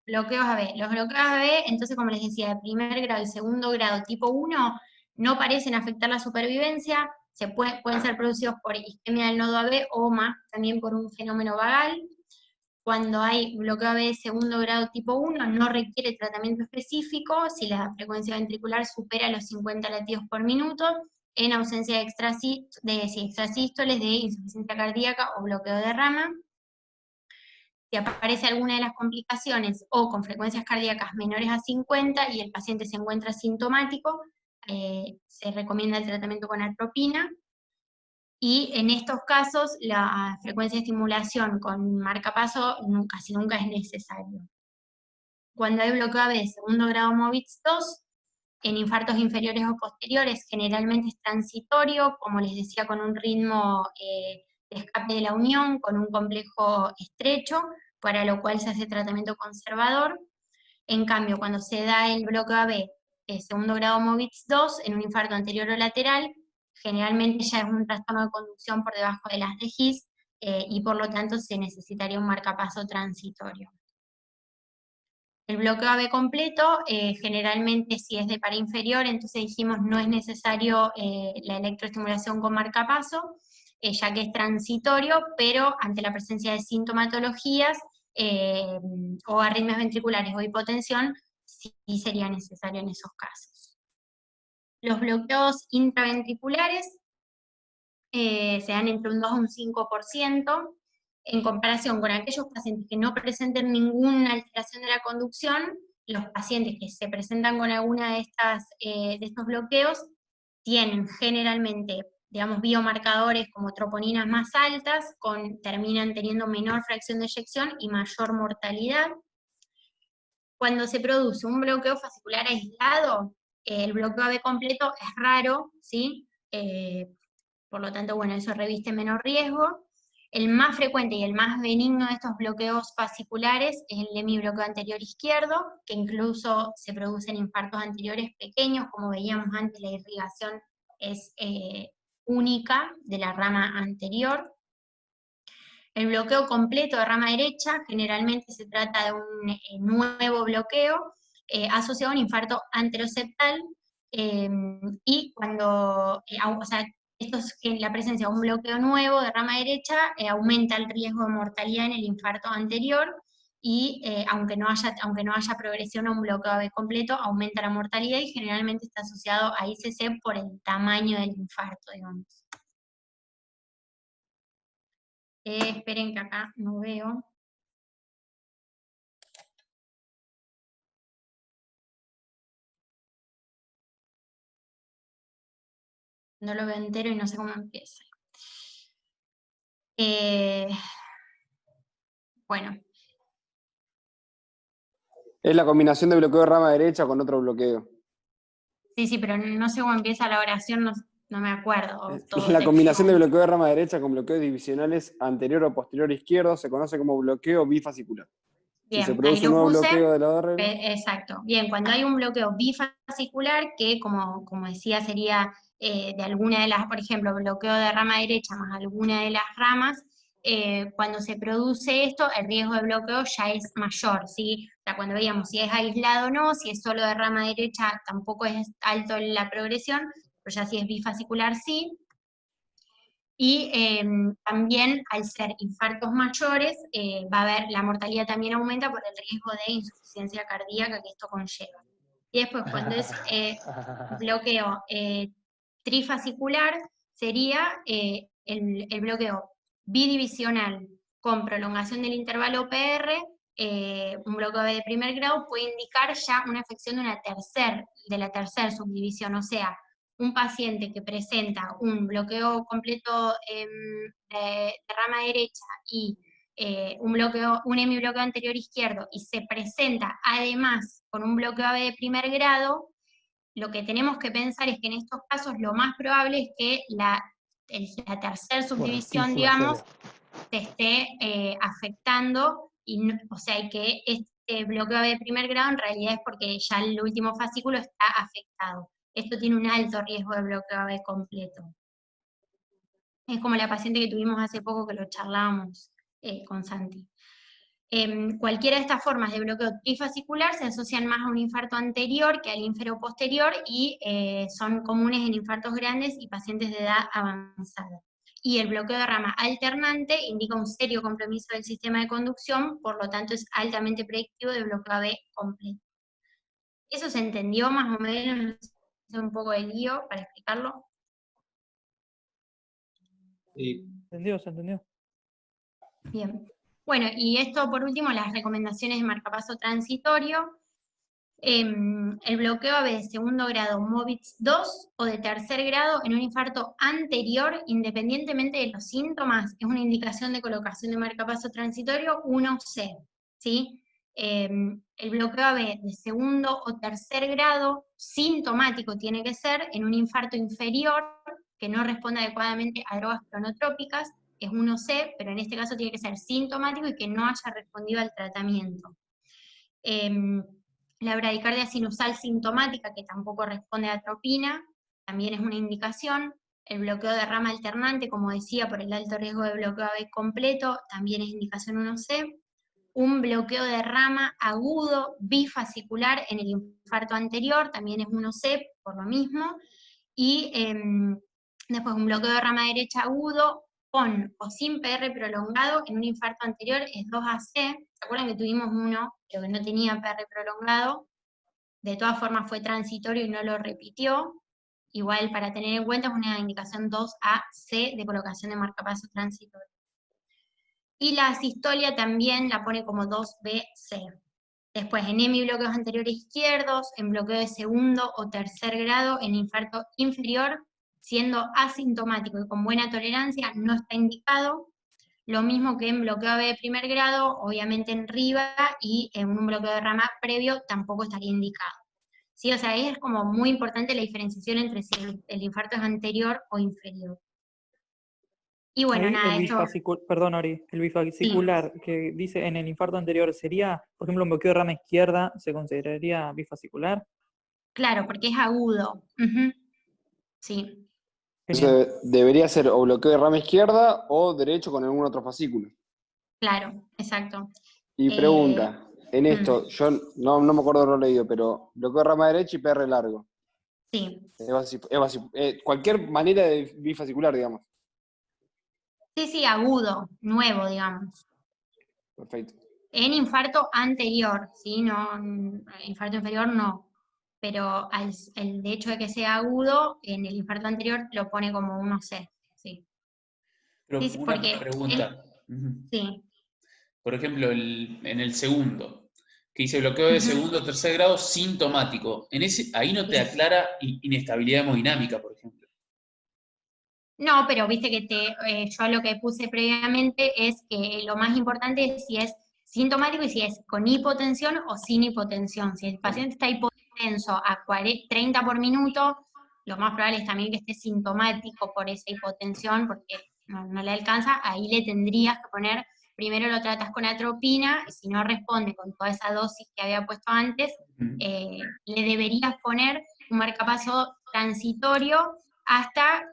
Bloqueos AB. Los bloqueos AB, entonces, como les decía, de primer grado y segundo grado tipo 1, no parecen afectar la supervivencia, pueden ser producidos por isquemia del nodo AB o más también por un fenómeno vagal. Cuando hay bloqueo AB de segundo grado tipo 1, no requiere tratamiento específico si la frecuencia ventricular supera los 50 latidos por minuto, en ausencia de extrasístoles, de insuficiencia cardíaca o bloqueo de rama. Si aparece alguna de las complicaciones o con frecuencias cardíacas menores a 50 y el paciente se encuentra sintomático, se recomienda el tratamiento con atropina. Y en estos casos, la frecuencia de estimulación con marcapaso casi nunca es necesario. Cuando hay bloqueo AB de segundo grado MOVITS 2, en infartos inferiores o posteriores, generalmente es transitorio, como les decía, con un ritmo de escape de la unión, con un complejo estrecho, para lo cual se hace tratamiento conservador. En cambio, cuando se da el bloqueo AB de segundo grado MOVITS 2, en un infarto anterior o lateral, generalmente ya es un trastorno de conducción por debajo de las de His, y por lo tanto se necesitaría un marcapaso transitorio. El bloqueo AB completo, generalmente si es de par inferior, entonces dijimos no es necesario la electroestimulación con marcapaso, ya que es transitorio, pero ante la presencia de sintomatologías o arritmias ventriculares o hipotensión, sí sería necesario en esos casos. Los bloqueos intraventriculares se dan entre un 2 a un 5%, en comparación con aquellos pacientes que no presenten ninguna alteración de la conducción. Los pacientes que se presentan con alguna de estos bloqueos tienen generalmente, digamos, biomarcadores como troponinas más altas, terminan teniendo menor fracción de eyección y mayor mortalidad. Cuando se produce un bloqueo fascicular aislado, el bloqueo AB completo es raro, ¿sí? Por lo tanto, bueno, eso reviste menor riesgo. El más frecuente y el más benigno de estos bloqueos fasciculares es el hemibloqueo anterior izquierdo, que incluso se produce en infartos anteriores pequeños, como veíamos antes, la irrigación es única de la rama anterior. El bloqueo completo de rama derecha, generalmente se trata de un nuevo bloqueo asociado a un infarto anteroseptal, y cuando, la presencia de un bloqueo nuevo de rama derecha aumenta el riesgo de mortalidad en el infarto anterior, y aunque no haya progresión a un bloqueo AB completo, aumenta la mortalidad y generalmente está asociado a ICC por el tamaño del infarto, digamos. Esperen que acá no veo. No lo veo entero y no sé cómo empieza. Bueno. Es la combinación de bloqueo de rama derecha con otro bloqueo. Sí, pero no sé cómo empieza la oración, no me acuerdo. La combinación de bloqueo de rama derecha con bloqueos divisionales anterior o posterior izquierdo se conoce como bloqueo bifascicular. Bien, si se produce un nuevo bloqueo de la regla. Exacto. Bien, cuando hay un bloqueo bifascicular, que como decía sería de alguna de las, por ejemplo, bloqueo de rama derecha más alguna de las ramas, cuando se produce esto, el riesgo de bloqueo ya es mayor, ¿sí? O sea, cuando veíamos si es aislado o no, si es solo de rama derecha, tampoco es alto la progresión, pero ya si es bifascicular, sí. Y también, al ser infartos mayores, va a haber, la mortalidad también aumenta por el riesgo de insuficiencia cardíaca que esto conlleva. Y después, cuando es bloqueo trifascicular, sería el bloqueo bidivisional con prolongación del intervalo PR. Un bloqueo de primer grado puede indicar ya una afección de la tercera subdivisión, o sea, un paciente que presenta un bloqueo completo de rama derecha y un hemibloqueo anterior izquierdo, y se presenta además con un bloqueo AB de primer grado, lo que tenemos que pensar es que en estos casos lo más probable es que la tercera subdivisión, digamos, se esté afectando, o sea, y que este bloqueo de primer grado en realidad es porque ya el último fascículo está afectado. Esto tiene un alto riesgo de bloqueo AB completo. Es como la paciente que tuvimos hace poco que lo charlábamos con Santi. Cualquiera de estas formas de bloqueo trifascicular se asocian más a un infarto anterior que al inferoposterior y son comunes en infartos grandes y pacientes de edad avanzada. Y el bloqueo de rama alternante indica un serio compromiso del sistema de conducción, por lo tanto es altamente predictivo de bloqueo AB completo. ¿Eso se entendió más o menos? ¿Es un poco de lío para explicarlo? Sí. Se entendió. Bien. Bueno, y esto por último, las recomendaciones de marcapaso transitorio. El bloqueo AB de segundo grado MOVIX 2 o de tercer grado en un infarto anterior, independientemente de los síntomas, es una indicación de colocación de marcapaso transitorio 1C, ¿sí? El bloqueo AB de segundo o tercer grado, sintomático tiene que ser, en un infarto inferior que no responda adecuadamente a drogas cronotrópicas, es 1C, pero en este caso tiene que ser sintomático y que no haya respondido al tratamiento. La bradicardia sinusal sintomática, que tampoco responde a atropina, también es una indicación. El bloqueo de rama alternante, como decía, por el alto riesgo de bloqueo AB completo, también es indicación 1C. Un bloqueo de rama agudo bifascicular en el infarto anterior, también es 1C, por lo mismo. Y después un bloqueo de rama derecha agudo con o sin PR prolongado en un infarto anterior es 2AC. ¿Se acuerdan que tuvimos uno, pero que no tenía PR prolongado? De todas formas fue transitorio y no lo repitió. Igual, para tener en cuenta, es una indicación 2AC de colocación de marcapaso transitorio. Y la asistolia también la pone como 2BC. Después, en hemibloqueos anteriores izquierdos, en bloqueo de segundo o tercer grado, en infarto inferior, siendo asintomático y con buena tolerancia, no está indicado. Lo mismo que en bloqueo AB de primer grado, obviamente en RIVA, y en un bloqueo de rama previo tampoco estaría indicado. ¿Sí? O sea, es como muy importante la diferenciación entre si el infarto es anterior o inferior. Y bueno, Ahí nada, esto... Perdón, Ori, el bifascicular que dice en el infarto anterior sería, por ejemplo, un bloqueo de rama izquierda, ¿se consideraría bifascicular? Claro, porque es agudo. Sí. Genial. Entonces, debería ser o bloqueo de rama izquierda o derecho con algún otro fascículo. Claro, exacto. Y pregunta, en esto, yo no me acuerdo de lo leído, pero bloqueo de rama derecha y PR largo. Sí. Cualquier manera de bifascicular, digamos. Sí, agudo, nuevo, digamos. Perfecto. En infarto anterior, ¿sí? No, infarto inferior no. Pero el hecho de que sea agudo, en el infarto anterior lo pone como 1C, sí. Pero Sí, una porque pregunta. sí. Por ejemplo, en el segundo, que dice bloqueo de segundo o tercer grado sintomático. Ahí no te aclara inestabilidad hemodinámica, por ejemplo. No, pero viste que yo lo que puse previamente es que lo más importante es si es sintomático y si es con hipotensión o sin hipotensión. Si el paciente está hipotenso a 30 por minuto, lo más probable es también que esté sintomático por esa hipotensión, porque no le alcanza, ahí le tendrías que poner, primero lo tratas con atropina, y si no responde con toda esa dosis que había puesto antes, le deberías poner un marcapaso transitorio hasta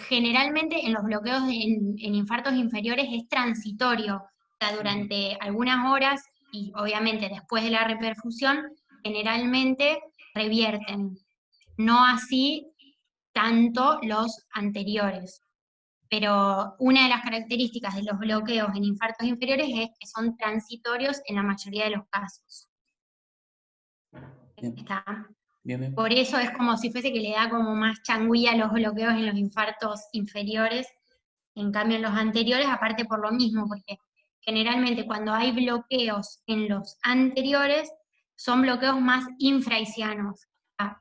generalmente en los bloqueos en infartos inferiores es transitorio, o sea, durante algunas horas, y obviamente después de la reperfusión, generalmente revierten, no así tanto los anteriores. Pero una de las características de los bloqueos en infartos inferiores es que son transitorios en la mayoría de los casos. Bien. ¿Está? Bien, bien. Por eso es como si fuese que le da como más changüí a los bloqueos en los infartos inferiores, en cambio en los anteriores, aparte por lo mismo, porque generalmente cuando hay bloqueos en los anteriores, son bloqueos más infraisianos,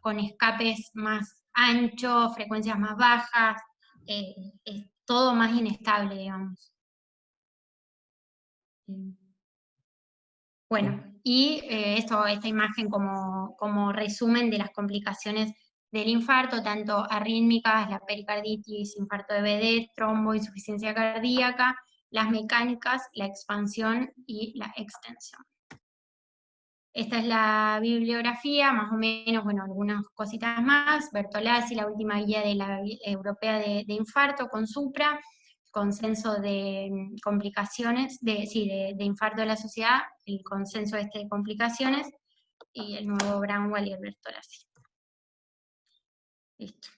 con escapes más anchos, frecuencias más bajas, es todo más inestable, digamos. Bueno, y esta imagen como resumen de las complicaciones del infarto, tanto arrítmicas, la pericarditis, infarto de BD, trombo, insuficiencia cardíaca, las mecánicas, la expansión y la extensión. Esta es la bibliografía, más o menos, bueno, algunas cositas más. Bertolazzi, la última guía de la europea de infarto con Supra, consenso de complicaciones, de infarto de la sociedad, el consenso de complicaciones, y el nuevo Brownwell y el Bertolazzi. Listo.